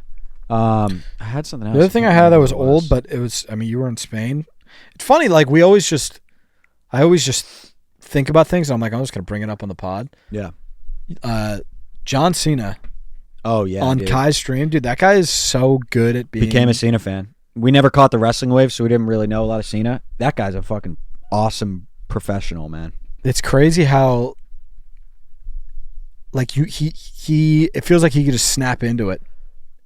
I had something else. The other thing I had that was old, but it was. I mean, you were in Spain. It's funny. I always just think about things. And I'm just gonna bring it up on the pod. Yeah. John Cena. Oh yeah, on Kai's stream, dude. That guy is so good at being. Became a Cena fan. We never caught the wrestling wave, so we didn't really know a lot of Cena. That guy's a fucking awesome professional, man. It's crazy how. He it feels like he could just snap into it,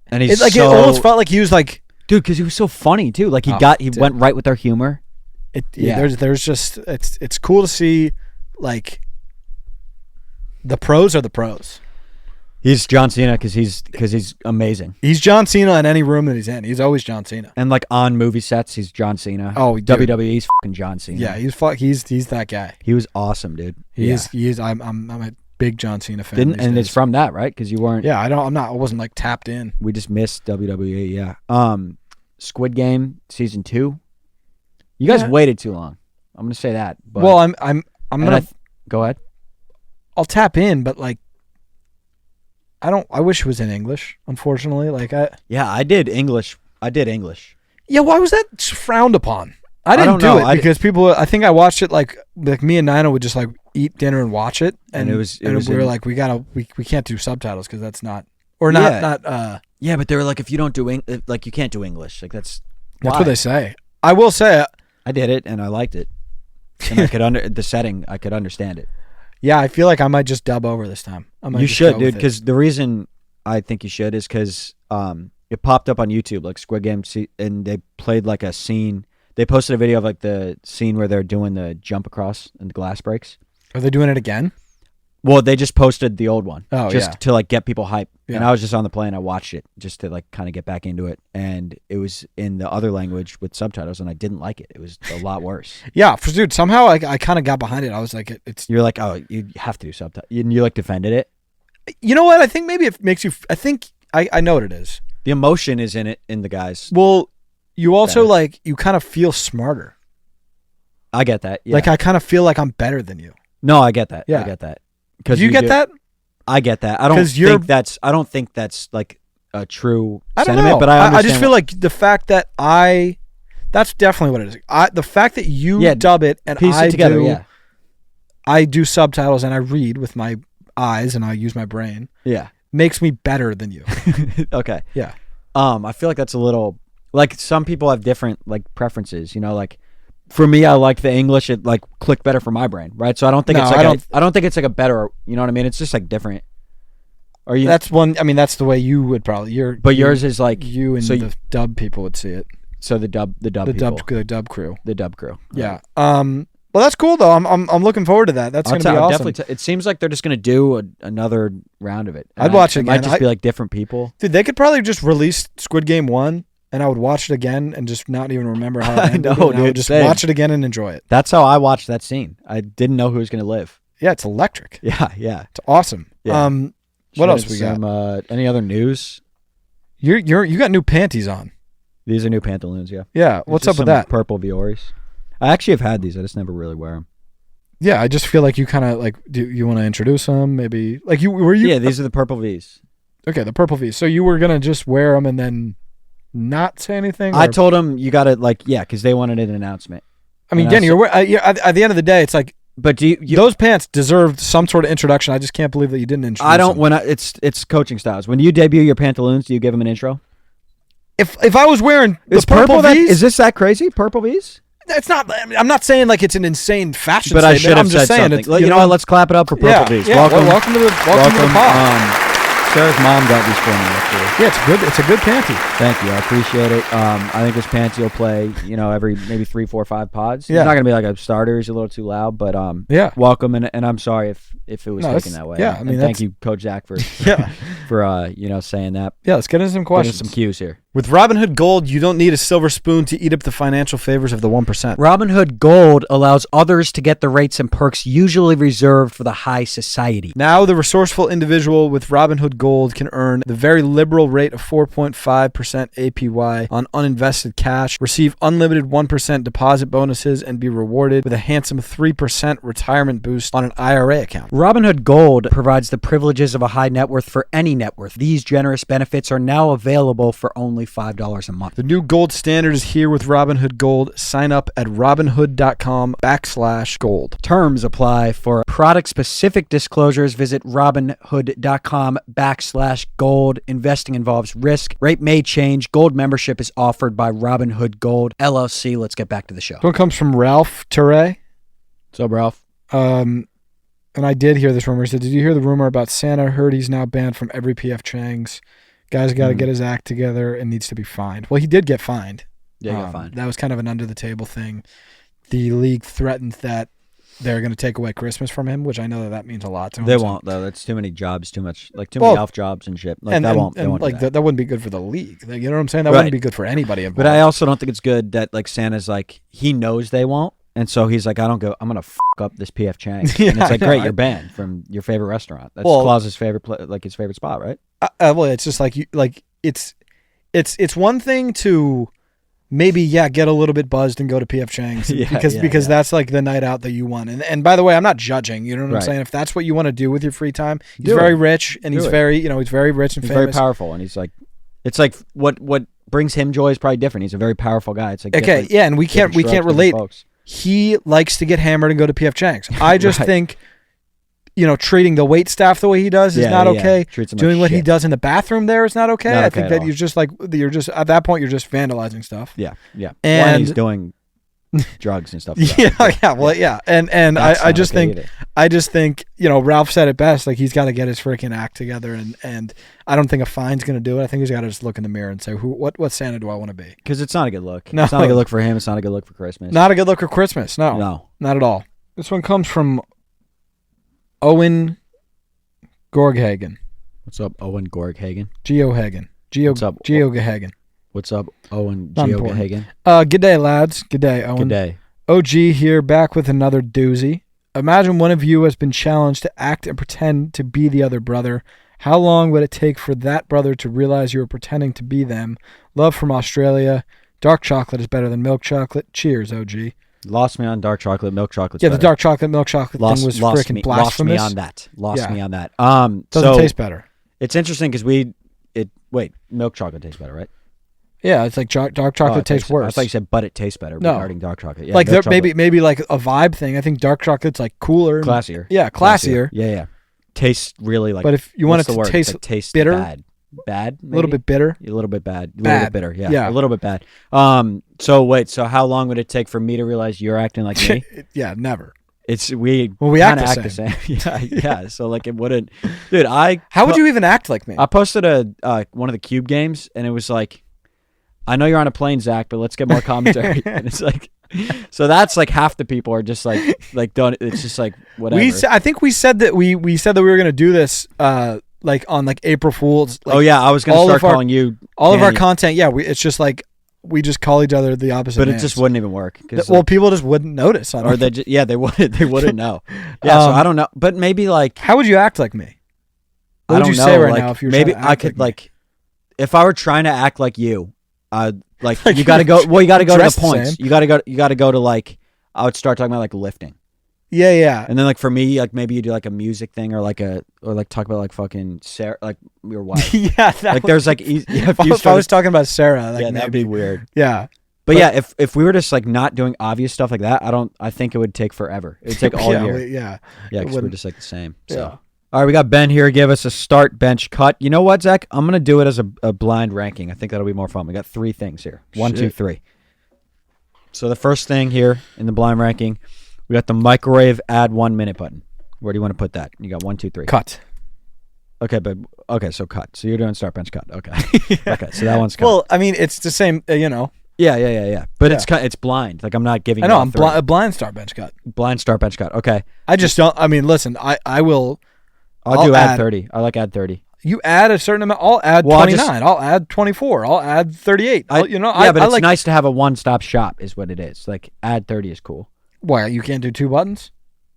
and he's it almost felt like he was dude, because he was so funny too. He went right with their humor. There's just it's cool to see like the pros are the pros. He's John Cena because he's amazing. He's John Cena in any room that he's in. He's always John Cena. And like on movie sets, he's John Cena. Oh, dude. WWE's fucking John Cena. Yeah, he's that guy. He was awesome, dude. He is. I'm a big John Cena fan. And it's from that, right? Because you weren't. Yeah, I wasn't like tapped in. We just missed WWE. Yeah. Squid Game season 2. You guys waited too long. I'm gonna say that. But well, I'm gonna go ahead. I'll tap in, but like. I wish it was in English, unfortunately. I did English. Yeah, why was that frowned upon? I didn't do it because people. I think I watched it like me and Nina would just like eat dinner and watch it, and we were like, we can't do subtitles because that's not Yeah, but they were like, if you don't do you can't do English. Like that's what they say. I will say I did it and I liked it, and I could the setting. I could understand it. Yeah, I feel like I might just dub over this time. You should, dude, because the reason I think you should is because it popped up on YouTube, like Squid Game, and they played like a scene. They posted a video of like the scene where they're doing the jump across and the glass breaks. Are they doing it again? Well, they just posted the old one just to like get people hype. Yeah. And I was just on the plane. I watched it just to like kind of get back into it. And it was in the other language with subtitles, and I didn't like it. It was a lot worse. Yeah, dude, somehow I kind of got behind it. I was like, it's... You're like, oh, you have to do subtitles. You like defended it? You know what? I think maybe it makes you... I think I know what it is. The emotion is in it, in the guys. Well, you also like, you kind of feel smarter. I get that. Yeah. Like, I kind of feel like I'm better than you. No, I get that. Yeah. I get that. Do you get that? I get that. I don't think that's like a true sentiment, know. But I just feel like the fact that that's definitely what it is. The fact that you dub it and piece it together, I do subtitles and I read with my eyes and I use my brain. Yeah. Makes me better than you. Okay. Yeah. I feel like that's a little like some people have different like preferences, you know, like for me, I like the English. It like clicked better for my brain, right? So I don't think I don't think it's like a better. You know what I mean? It's just like different. Are you? That's one. I mean, that's the way you would probably. Yours is like you and the dub people would see it. So the dub crew. Yeah. Well, that's cool though. I'm looking forward to that. That's gonna be awesome. Definitely. It seems like they're just gonna do another round of it. I'd watch it again. It might just be like different people. Dude, they could probably just release Squid Game 1. And I would watch it again and just not even remember how it ended. I would just watch it again and enjoy it. That's how I watched that scene. I didn't know who was going to live. Yeah, it's electric. Yeah. It's awesome. Yeah. What else we got? Any other news? You got new panties on. These are new pantaloons, yeah. Yeah, what's up with that? Purple Vioris. I actually have had these. I just never really wear them. Yeah, I just feel like you kind of like. Do you want to introduce them? Maybe like you. Yeah, these are the purple V's. Okay, the purple V's. So you were gonna just wear them and then not say anything? I told them you got to because they wanted an announcement. I mean, Danny, at the end of the day, it's like, but those pants deserved some sort of introduction. I just can't believe that you didn't introduce I don't. them. It's coaching styles. When you debut your pantaloons, do you give them an intro? If I was wearing the purple V's, is this that crazy? Purple V's? It's not. I'm not saying like it's an insane fashion. But statement. I should have I'm just said saying something. You know what? Let's clap it up for purple V's. Yeah. Welcome to the pod. Sarah's mom got these for me, actually. Yeah, it's good. It's a good panty. Thank you. I appreciate it. I think this panty will play, every maybe 3, 4, 5 pods. Yeah. It's not going to be like a starter. It's a little too loud, but welcome. And I'm sorry if it was taken that way. Yeah, I mean, thank you, Coach Zach, for saying that. Yeah, let's get into some questions. Some cues here. With Robinhood Gold, you don't need a silver spoon to eat up the financial favors of the 1%. Robinhood Gold allows others to get the rates and perks usually reserved for the high society. Now, the resourceful individual with Robinhood Gold can earn the very liberal rate of 4.5% APY on uninvested cash, receive unlimited 1% deposit bonuses, and be rewarded with a handsome 3% retirement boost on an IRA account. Robinhood Gold provides the privileges of a high net worth for any net worth. These generous benefits are now available for only $5 a month. The new gold standard is here with Robinhood Gold. Sign up at robinhood.com/gold. Terms apply. For product-specific disclosures, visit robinhood.com/gold. Investing involves risk. Rate may change. Gold membership is offered by Robinhood Gold, LLC. Let's get back to the show. One comes from Ralph Ture. What's up, Ralph? And I did hear this rumor. He said, did you hear the rumor about Santa? Heard he's now banned from every PF Chang's. Guy's got to get his act together and needs to be fined. Well, he did get fined. Yeah, he got fined. That was kind of an under-the-table thing. The league threatened that they're going to take away Christmas from him, which I know that means a lot to him. They won't though. That's too many jobs, too many elf jobs and shit. Like, they won't like that. That wouldn't be good for the league. Like, you know what I'm saying? That wouldn't be good for anybody involved. But I also don't think it's good that like Santa's like he knows they won't, and so he's like, I'm gonna fuck up this PF Chang's. And it's like, great, you're banned from your favorite restaurant. That's Claus's favorite his favorite spot, right? Well, it's just like it's one thing to maybe get a little bit buzzed and go to PF Chang's because that's like the night out that you want. And by the way, I'm not judging. You know what I'm saying? If that's what you want to do with your free time, he's very rich and he's very rich and he's famous. Very powerful, and he's like, it's like what brings him joy is probably different. He's a very powerful guy. It's like and we can't relate. He likes to get hammered and go to PF Chang's. I just think, treating the wait staff the way he does is not okay. Doing what he does in the bathroom there is not okay. I think that you're just at that point you're just vandalizing stuff. Yeah. And he's doing drugs and stuff. And I just think Ralph said it best. Like, he's got to get his freaking act together, and I don't think a fine's going to do it. I think he's got to just look in the mirror and say, what Santa do I want to be? Because it's not a good look. No. It's not a good look for him. It's not a good look for Christmas. Not a good look for Christmas. No, not at all. This one comes from Owen Gorghagen. What's up, Owen Gorghagen? Geohagen. Geohagen. What's up, Owen Geohagen? Good day, lads. Good day, Owen. Good day. OG here, back with another doozy. Imagine one of you has been challenged to act and pretend to be the other brother. How long would it take for that brother to realize you were pretending to be them? Love from Australia. Dark chocolate is better than milk chocolate. Cheers, OG. Lost me on dark chocolate. Milk chocolate. The dark chocolate, milk chocolate thing was freaking blasphemous. Lost me on that. Doesn't taste better. It's interesting because milk chocolate tastes better, right? Yeah, it's like dark chocolate tastes worse. I thought you said, but it tastes better regarding dark chocolate. Yeah, like maybe like a vibe thing. I think dark chocolate's like cooler, classier. Yeah, classier. Yeah. Tastes really like. But if you want it to taste bitter, bad, maybe? A little bit bitter, a little bit bad, a bad. Little bit bitter. Yeah, a little bit bad. So how long would it take for me to realize you're acting like me? Yeah, never. We act the same. Yeah. So like it wouldn't, dude. How would you even act like me? I posted one of the Cube games, and it was like, I know you're on a plane, Zach, but let's get more commentary. And it's like, so that's like half the people are just like don't. It's just like whatever. I think we said that we said that we were gonna do this like on like April Fools. Like, I was gonna start calling you all Danny. Of our content. Yeah, it's just like we just call each other the opposite. But names. It just wouldn't even work. People just wouldn't notice. Or they wouldn't know. Yeah, so I don't know. But maybe like, how would you act like me? What would you say right now if you're maybe I could like if I were trying to act like you. Like you got to go. Well, you got to go to the points. You got to go to like. I would start talking about like lifting. Yeah. And then like for me, like maybe you do like a music thing or talk about like fucking Sarah, like your wife. Yeah. Like there's like if I was talking about Sarah, like that'd be weird. Yeah. But yeah, if we were just like not doing obvious stuff like that, I think it would take forever. It would take all year. Yeah. Yeah, because we're just like the same. So. Yeah. All right, we got Ben here. Give us a start bench cut. You know what, Zach? I'm going to do it as a blind ranking. I think that'll be more fun. We got 3 things here. 1, 2, 3. So the first thing here in the blind ranking, we got the microwave add 1 minute button. Where do you want to put that? You got 1, 2, 3. Cut. Okay, so cut. So you're doing start bench cut. Okay. Okay, so that one's cut. Well, I mean, it's the same, Yeah. But it's blind. Like I'm not giving you a blind start bench cut. Blind start bench cut. Okay. I just don't, I mean, listen, I will. I'll do add 30. I like add 30. You add a certain amount. I'll add 29. I'll add 24. I'll add 38. But it's nice to have a one-stop shop is what it is. Like add 30 is cool. Why? You can't do 2 buttons?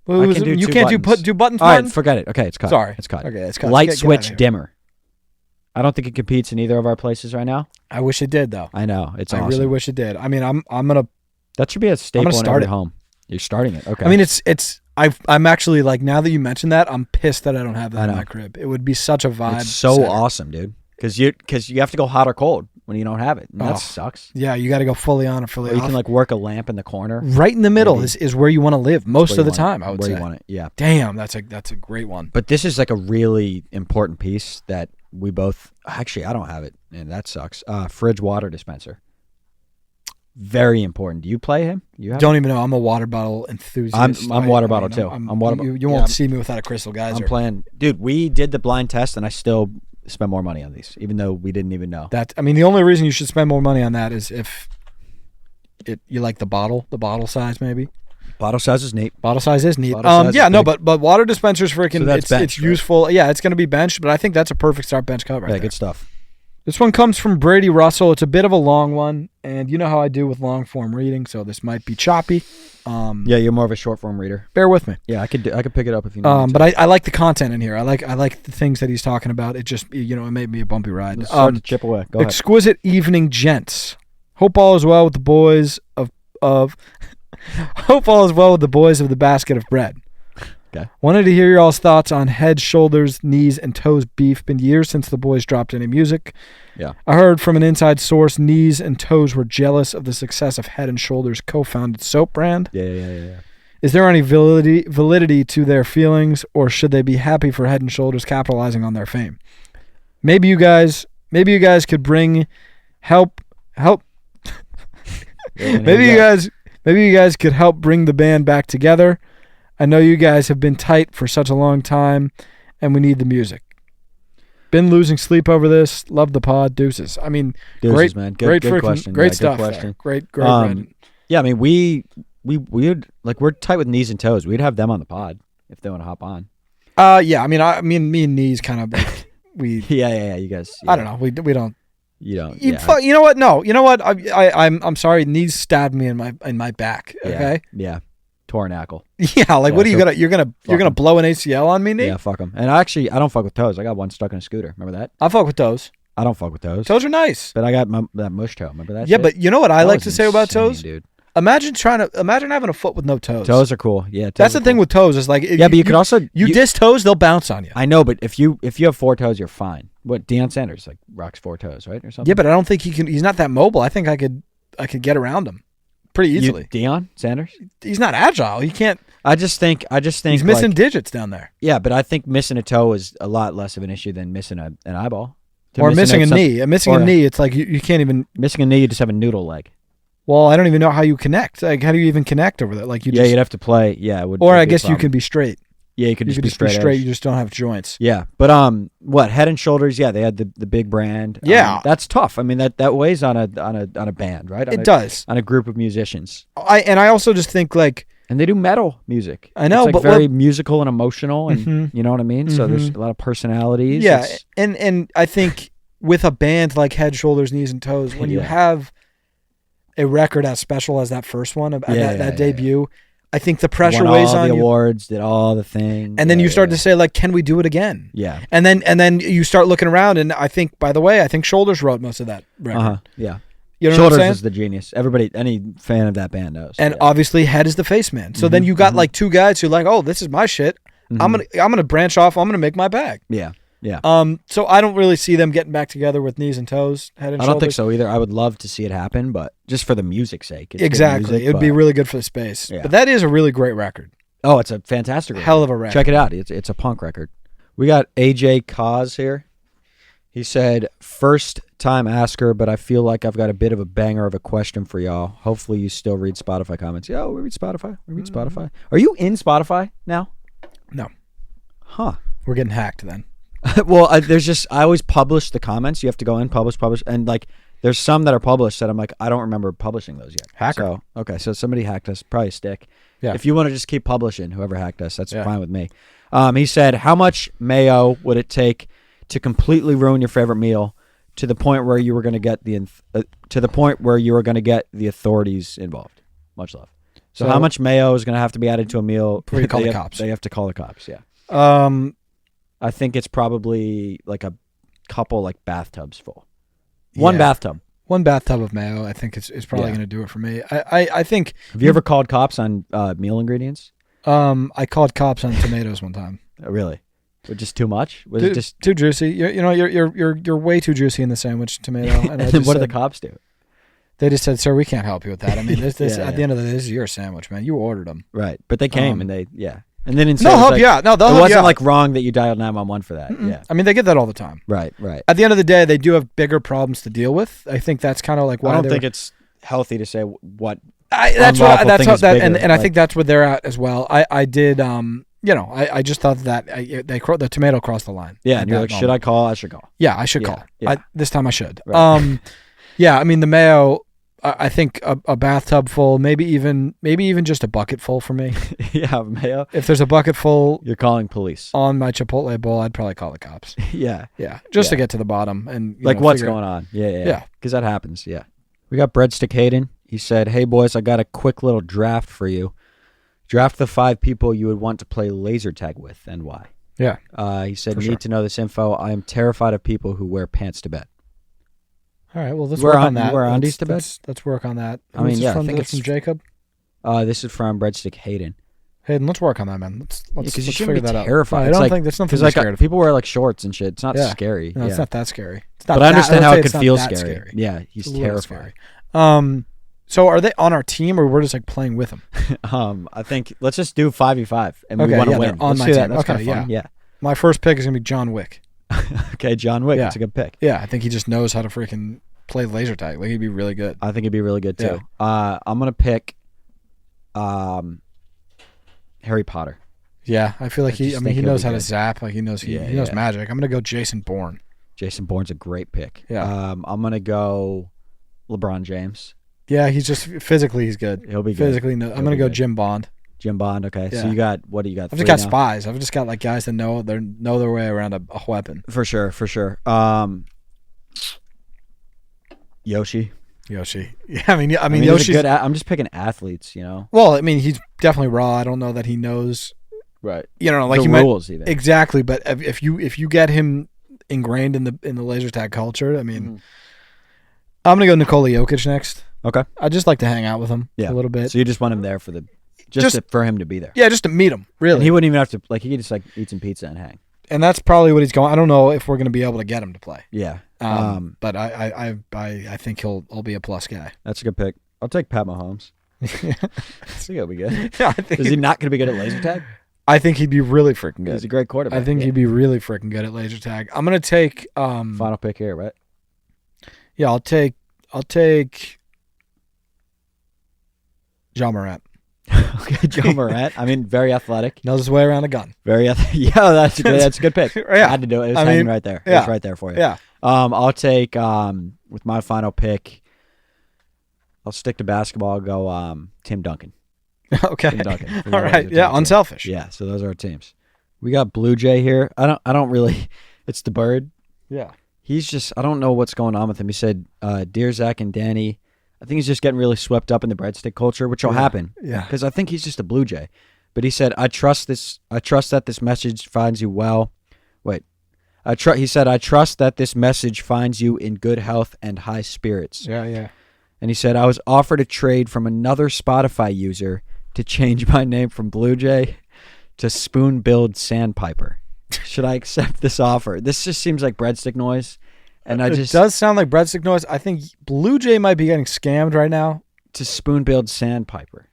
You can't do buttons? All right, forget it. Okay, it's cut. Sorry. It's cut. Okay, it's cut. Light switch dimmer. I don't think it competes in either of our places right now. I wish it did, though. I know. It's awesome. I really wish it did. I mean, I'm going to... That should be a staple in every home. You're starting it. Okay. I mean, I'm actually like, now that you mentioned that, I'm pissed that I don't have that in my crib. It would be such a vibe. It's so awesome, dude. Because you have to go hot or cold when you don't have it. And that sucks. Yeah, you got to go fully on or fully off. You can like work a lamp in the corner. Right in the middle is where you want to live most of the time, I would say. Where you want it, yeah. Damn, that's a great one. But this is like a really important piece that we both... Actually, I don't have it, and that sucks. Fridge water dispenser. Very important. Do you play him? Don't even know. I'm a water bottle enthusiast. I'm water bottle too. I'm water bottle. You won't see me without a Crystal Geyser. I'm playing, dude. We did the blind test, and I still spend more money on these, even though we didn't even know. The only reason you should spend more money on that is if you like the bottle size, maybe. Bottle size is neat. Bottle size is neat. But water dispensers freaking, so it's useful. Yeah, it's going to be benched, but I think that's a perfect start bench cut right there. Good stuff. This one comes from Brady Russell. It's a bit of a long one, and you know how I do with long form reading, so this might be choppy. You're more of a short form reader. Bear with me. Yeah, I could pick it up if you need but I like the content in here. I like the things that he's talking about. It just it made me a bumpy ride. Let's start to chip away. Go ahead. Exquisite evening, gents. Hope all is well with the boys of Hope all is well with the boys of the basket of bread. Okay. Wanted to hear y'all's thoughts on head, shoulders, knees, and toes beef. Been years since the boys dropped any music. Yeah. I heard from an inside source knees and toes were jealous of the success of Head and Shoulders' co-founded soap brand. Yeah. Is there any validity to their feelings, or should they be happy for Head and Shoulders capitalizing on their fame? Maybe you guys could bring help. Maybe you guys could help bring the band back together. I know you guys have been tight for such a long time, and we need the music. Been losing sleep over this. Love the pod. Deuces. I mean, Deuces, man. Good question. Great stuff. Good great. Yeah, I mean, we would we're tight with knees and toes. We'd have them on the pod if they want to hop on. Yeah. I mean, me and knees kind of we. Yeah. You guys. Yeah. I don't know. We don't. You don't. You know what? No. You know what? I'm sorry. Knees stabbed me in my back. Okay. Yeah. Torn ankle. Yeah. What are you gonna? You're gonna blow an ACL on me, Nate? Yeah. Fuck them. And I don't fuck with toes. I got one stuck in a scooter. Remember that? I fuck with toes. I don't fuck with toes. Toes are nice. But I got that mush toe. Remember that? Yeah, shit? but you know what I like to say about toes, dude. Imagine having a foot with no toes. Toes are cool. Yeah. That's the thing with toes is like. Yeah, but you could also diss toes, they'll bounce on you. I know, but if you have 4 toes, you're fine. What Deion Sanders rocks 4 toes, right, or something? Yeah, but I don't think he can. He's not that mobile. I think I could get around him pretty easily. Deion Sanders? He's not agile. He can't. I just think he's missing digits down there. Yeah, but I think missing a toe is a lot less of an issue than missing an eyeball. Or missing a knee. Missing a knee, it's like you can't even. Missing a knee, you just have a noodle leg. Well, I don't even know how you connect. Like, how do you even connect over that? Like you'd have to play. Yeah, it would. Or I guess you can be straight. Yeah, you could just be straight. You just don't have joints. Yeah, but what Head and Shoulders? Yeah, they had the big brand. Yeah, that's tough. I mean that weighs on a band, right? It does on a group of musicians. I also just think and they do metal music. I know, but very musical and emotional, and you know what I mean. Mm-hmm. So there's a lot of personalities. Yeah, and I think with a band like Head, Shoulders, Knees, and Toes, when you have a record as special as that first one, that debut. I think the pressure weighs on you. Won all the awards, did all the things. And then you start to say, can we do it again? Yeah. And then you start looking around, and I think, by the way, Shoulders wrote most of that record. Yeah. You know Shoulders what I'm saying? is the genius. Everybody, any fan of that band knows. And obviously, Head is the face man. So then you got 2 guys who oh, this is my shit. I'm gonna branch off. I'm gonna make my bag. Yeah. Yeah. So I don't really see them getting back together with Knees and Toes, Head and Shoulders. I don't think so either. I would love to see it happen, but just for the music's sake. Exactly. It would be really good for the space. Yeah. But that is a really great record. Oh, it's a fantastic record. Hell of a record. Check it out. It's a punk record. We got AJ KOs here. He said, first time asker, but I feel like I've got a bit of a banger of a question for y'all. Hopefully you still read Spotify comments. Yeah, we read Spotify. Spotify. Are you in Spotify now? No. Huh. We're getting hacked then. Well, I always publish the comments. You have to go in, publish, and there's some that are published that I'm I don't remember publishing those yet. Hacker. So somebody hacked us. Probably a stick. Yeah. If you want to just keep publishing, whoever hacked us, that's fine with me. He said, how much mayo would it take to completely ruin your favorite meal to the point where you were going to get the authorities involved? Much love. So how much mayo is going to have to be added to a meal? Before you call the cops. They have to call the cops. Yeah. I think it's probably a couple bathtubs full. One bathtub. One bathtub of mayo, I think is probably going to do it for me. I think. Have you ever called cops on meal ingredients? I called cops on tomatoes one time. Oh, really? Was it just too much? Was it just too juicy? You're way too juicy in the sandwich tomato. And what did the cops do? They just said, "Sir, we can't help you with that." I mean, this at the end of the day, this is your sandwich, man. You ordered them, right? But they came and and then they'll help you out. No, they'll help you out. It wasn't wrong that you dialed 911 for that. Yeah. I mean, they get that all the time. Right. At the end of the day, they do have bigger problems to deal with. I think that's kind of why I don't think it's healthy to say what. I think that's what they're at as well. I did. I just thought that the tomato crossed the line. Yeah, and you're like, should I call? I should call. Yeah, I should call. Yeah. This time I should. Right. Yeah, I mean the mayo. I think a bathtub full, maybe even just a bucket full for me. Yeah, mayo. If there's a bucket full, you're calling police on my Chipotle bowl. I'd probably call the cops. Yeah, just to get to the bottom and what's going on. Yeah, because that happens. Yeah, we got Breadstick Hayden. He said, "Hey boys, I got a quick little draft for you. Draft the 5 people you would want to play laser tag with and why." Yeah. He said, "Need to know this info. I am terrified of people who wear pants to bed." All right, well, let's work on that. You wear undies to bed? Let's work on that. I mean, I think it's from Jacob. This is from Breadstick Hayden. Hayden, let's work on that, man. Let's you figure that out. Terrified. I don't think that's nothing to be scared of. People wear like shorts and shit. It's not scary. No, it's not that scary. It's not but I understand how it could feel scary. Yeah, he's terrified. So are they on our team or we're just like playing with them? I think let's just do 5v5 and we want to win. On let's my do team. That. That's kind of fun. Yeah. My first pick is gonna be John Wick. Okay, John Wick. That's a good pick. Yeah, I think he just knows how to freaking play laser tag. Like he'd be really good. I think he'd be really good too. Yeah. I'm gonna pick Harry Potter. Yeah, I feel like he knows how to zap. Like he knows magic. I'm gonna go Jason Bourne. Jason Bourne's a great pick. Yeah. I'm gonna go LeBron James. Yeah, he's just physically he's good. He'll be physically. good. I'm gonna go Jim Bond. Jim Bond. Okay. Yeah. So you got what do you got? I've just got spies. I've just got like guys that know their way around a weapon. For sure. Yoshi. Yeah, I mean Yoshi's good. I'm just picking athletes, Well, I mean he's definitely raw. I don't know that he knows. Right. Like the rules even. Exactly, but if you get him ingrained in the laser tag culture, I mean, I'm gonna go Nikola Jokic next. Okay. I just like to hang out with him a little bit. So you just want him there for for him to be there. Yeah, just to meet him. Really. And he wouldn't even have to he could just eat some pizza and hang. And that's probably what he's going. I don't know if we're gonna be able to get him to play. Yeah. But I think he'll be a plus guy. That's a good pick. I'll take Pat Mahomes. I think he'll be good. Yeah, Is he not gonna be good at laser tag? I think he'd be really freaking good. He's a great quarterback. I think he'd be really freaking good at laser tag. I'm gonna take final pick here, right? Yeah, I'll take John Morant. Okay, John Morant. I mean, very athletic. Knows his way around a gun. Yeah, that's a good pick. Yeah. I had to do it. It was hanging right there. Yeah. It was right there for you. Yeah. I'll take with my final pick. I'll stick to basketball. I'll go Tim Duncan. Okay. Tim Duncan. All right. Yeah. Unselfish. Yeah. So those are our teams. We got Blue Jay here. I don't really. It's the bird. Yeah. He's just. I don't know what's going on with him. He said, "Dear Zach and Danny." I think he's just getting really swept up in the breadstick culture, which will happen. Yeah. Because I think he's just a Blue Jay. But he said, I trust that this message finds you well. Wait. He said, I trust that this message finds you in good health and high spirits. Yeah. And he said, I was offered a trade from another Spotify user to change my name from Blue Jay to Spoon-Billed Sandpiper. Should I accept this offer? This just seems like breadstick noise. And it does sound like breadstick noise. I think Blue Jay might be getting scammed right now. To Spoon-Billed Sandpiper.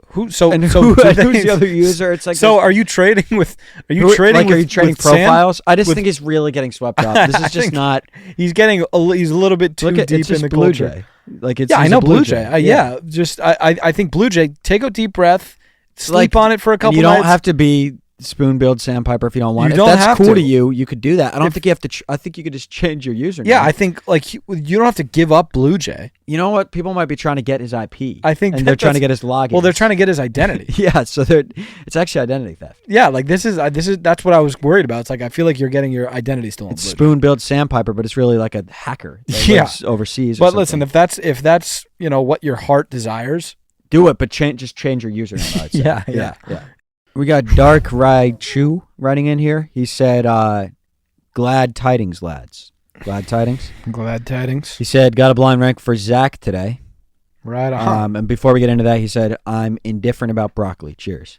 Who's the other user? It's like so. Are you trading with? Are you trading profiles? I just think he's really getting swept up. This is just not. He's getting. He's a little bit too deep in the Blue culture. Jay. I know Blue Jay. I think Blue Jay. Take a deep breath. Sleep on it for a couple. You don't nights. Have to be Spoon-Billed Sandpiper if you don't want it. If that's cool to you, you could do that. I don't think you have to. I think you could just change your username. Yeah, I think you don't have to give up Blue Jay. You know what? People might be trying to get his IP. I think they're trying to get his login. Well, they're trying to get his identity. Yeah, so it's actually identity theft. Yeah, like this is that's what I was worried about. It's like I feel like you're getting your identity stolen. It's Spoon-Billed Sandpiper, but it's really like a hacker that lives overseas. But listen, if that's what your heart desires, do it. But just change your username. I'd say. Yeah. We got Dark Raichu writing in here. He said, glad tidings, lads. Glad tidings? Glad tidings. He said, got a blind rank for Zach today. Right on. And before we get into that, he said, I'm indifferent about broccoli. Cheers.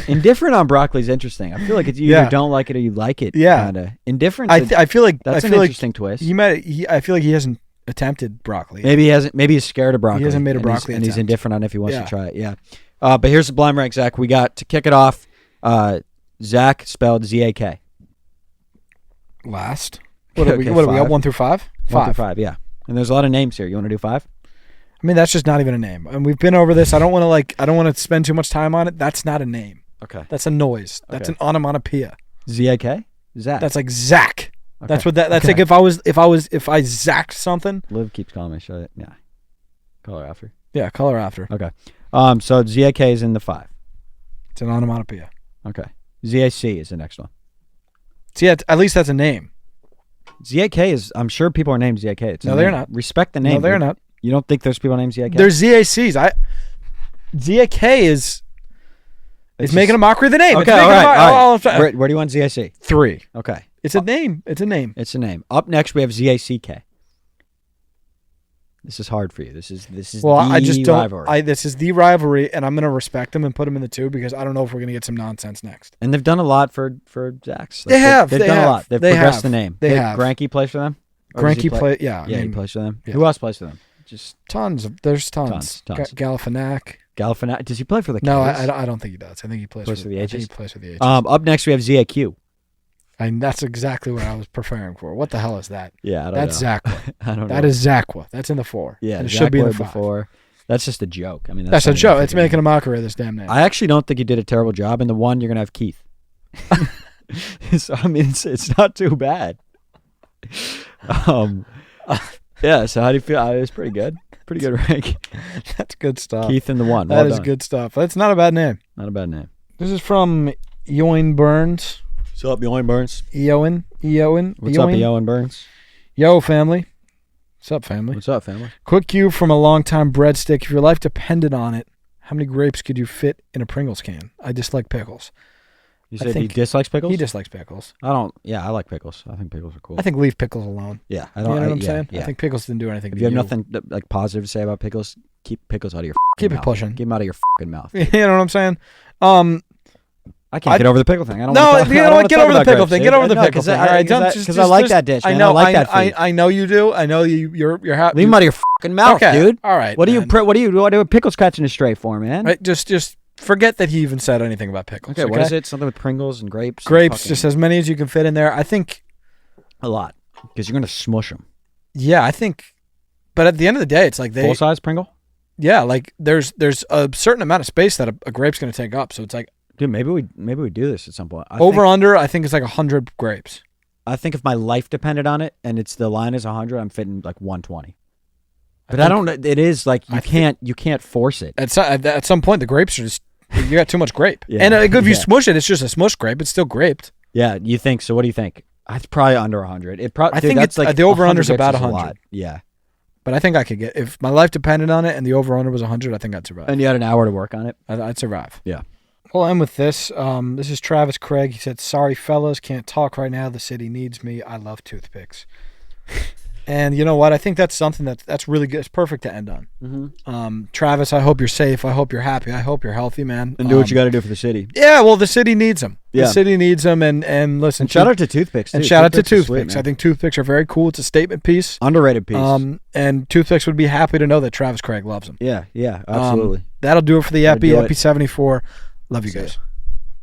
Indifferent on broccoli is interesting. I feel like it's you either don't like it or you like it. Yeah. Kinda. Indifferent. I feel like that's an interesting twist. I feel like he hasn't attempted broccoli. Maybe he hasn't. Maybe he's scared of broccoli. He hasn't made a broccoli and he's indifferent on if he wants to try it. Yeah. But here's the blind rank, Zach. We got to kick it off. Zach spelled Z-A-K. Last. What do we got? 1 through 5? 1 through 5, yeah. And there's a lot of names here. You want to do 5? I mean, that's just not even a name. And we've been over this. I don't want to spend too much time on it. That's not a name. Okay. That's a noise. That's an onomatopoeia. Z-A-K? Zach. That's like Zach. Okay. That's what that's like if I zacked something. Liv keeps calling me. Show it. Yeah. Color after. Yeah, color after. Okay. So ZAK is in the 5. It's an onomatopoeia. Okay. ZAC is the next one. See, at least that's a name. ZAK is. I'm sure people are named ZAK. No, they're not. Respect the name. No, they're not. You don't think there's people named ZAK? There's ZACs. ZAK is making a mockery of the name. Okay, all right. Where do you want ZAC? 3. Okay. It's a name. It's a name. It's a name. Up next, we have ZACK. This is hard for you. This is I just don't. Rivalry. This is the rivalry, and I'm going to respect them and put them in the 2 because I don't know if we're going to get some nonsense next. And they've done a lot for Zax. They have. They've done a lot. They've progressed the name. They have. Granky plays for them? Granky play. Yeah. Yeah, he plays for them. Yeah. Who else plays for them? Just tons. There's tons. Galifianak. Does he play for the Kings? No, I don't think he does. I think he plays for the H's. He plays for the H's. Up next, we have ZAQ. And that's exactly what I was preparing for. What the hell is that? Yeah, I don't know. That's Zakwa. I don't know. That is Zakwa. That's in the 4. Yeah, and it should be in the 5. Before. That's just a joke. I mean, that's a joke. It's making a mockery of this damn name. I actually don't think you did a terrible job. In the 1, you're gonna have Keith. So, I mean, it's not too bad. Yeah. So how do you feel? It's pretty good. Pretty good rank. That's good stuff. Keith in the 1. That is good stuff. That's not a bad name. Not a bad name. This is from Eoin Burns. What's up, Eoin Burns? Eoin. What's up, Eoin Burns? Yo, family. What's up, family? What's up, family? Quick cue from a long-time breadstick. If your life depended on it, how many grapes could you fit in a Pringles can? I dislike pickles. You said he dislikes pickles? He dislikes pickles. I don't. Yeah, I like pickles. I think pickles are cool. I think leave pickles alone. Yeah, I don't. You know what I'm saying? Yeah. I think pickles didn't do anything. If you have nothing like positive to say about pickles, keep pickles out of your keep mouth. It pushing. Keep them out of your fucking mouth. You know what I'm saying? I can't get over the pickle thing. I don't. No, want to get over the pickle thing. Get over the pickle thing. All right, because I like that dish. I know. I know you do. I know you're happy. Leave them out of your fucking mouth, dude. All right. What do you pickle scratching a stray for, man? Right, just forget that he even said anything about pickles. Okay, what is it? Something with Pringles and grapes. Grapes, just as many as you can fit in there. I think a lot because you're gonna smush them. Yeah, I think. But at the end of the day, it's like full size Pringle. Yeah, like there's a certain amount of space that a grape's gonna take up. So it's like. Dude, maybe we do this at some point. Under, I think it's like 100 grapes. I think if my life depended on it, and the line is 100, I'm fitting like 120. But I don't. It is like you can't force it. At some point, the grapes are just you got too much grape. Yeah. And if you smush it, it's just a smush grape. It's still graped. Yeah, you think so? What do you think? It's probably under 100. I think that's like the over under is about 100. Yeah, but I think I could get if my life depended on it, and the over under was 100. I think I'd survive. And you had an hour to work on it. I'd survive. Yeah. We'll end with this. This is Travis Craig. He said, "Sorry, fellas, can't talk right now. The city needs me. I love toothpicks." And you know what? I think that's something that's really good. It's perfect to end on. Mm-hmm. Travis, I hope you're safe. I hope you're happy. I hope you're healthy, man. And do what you got to do for the city. Yeah, well, the city needs them. Yeah. The city needs them. And listen. And shout out to toothpicks, too. And shout out to toothpicks. I think toothpicks are very cool. It's a statement piece. Underrated piece. And toothpicks would be happy to know that Travis Craig loves them. Yeah, absolutely. That'll do it for the Epi 74. Love you guys.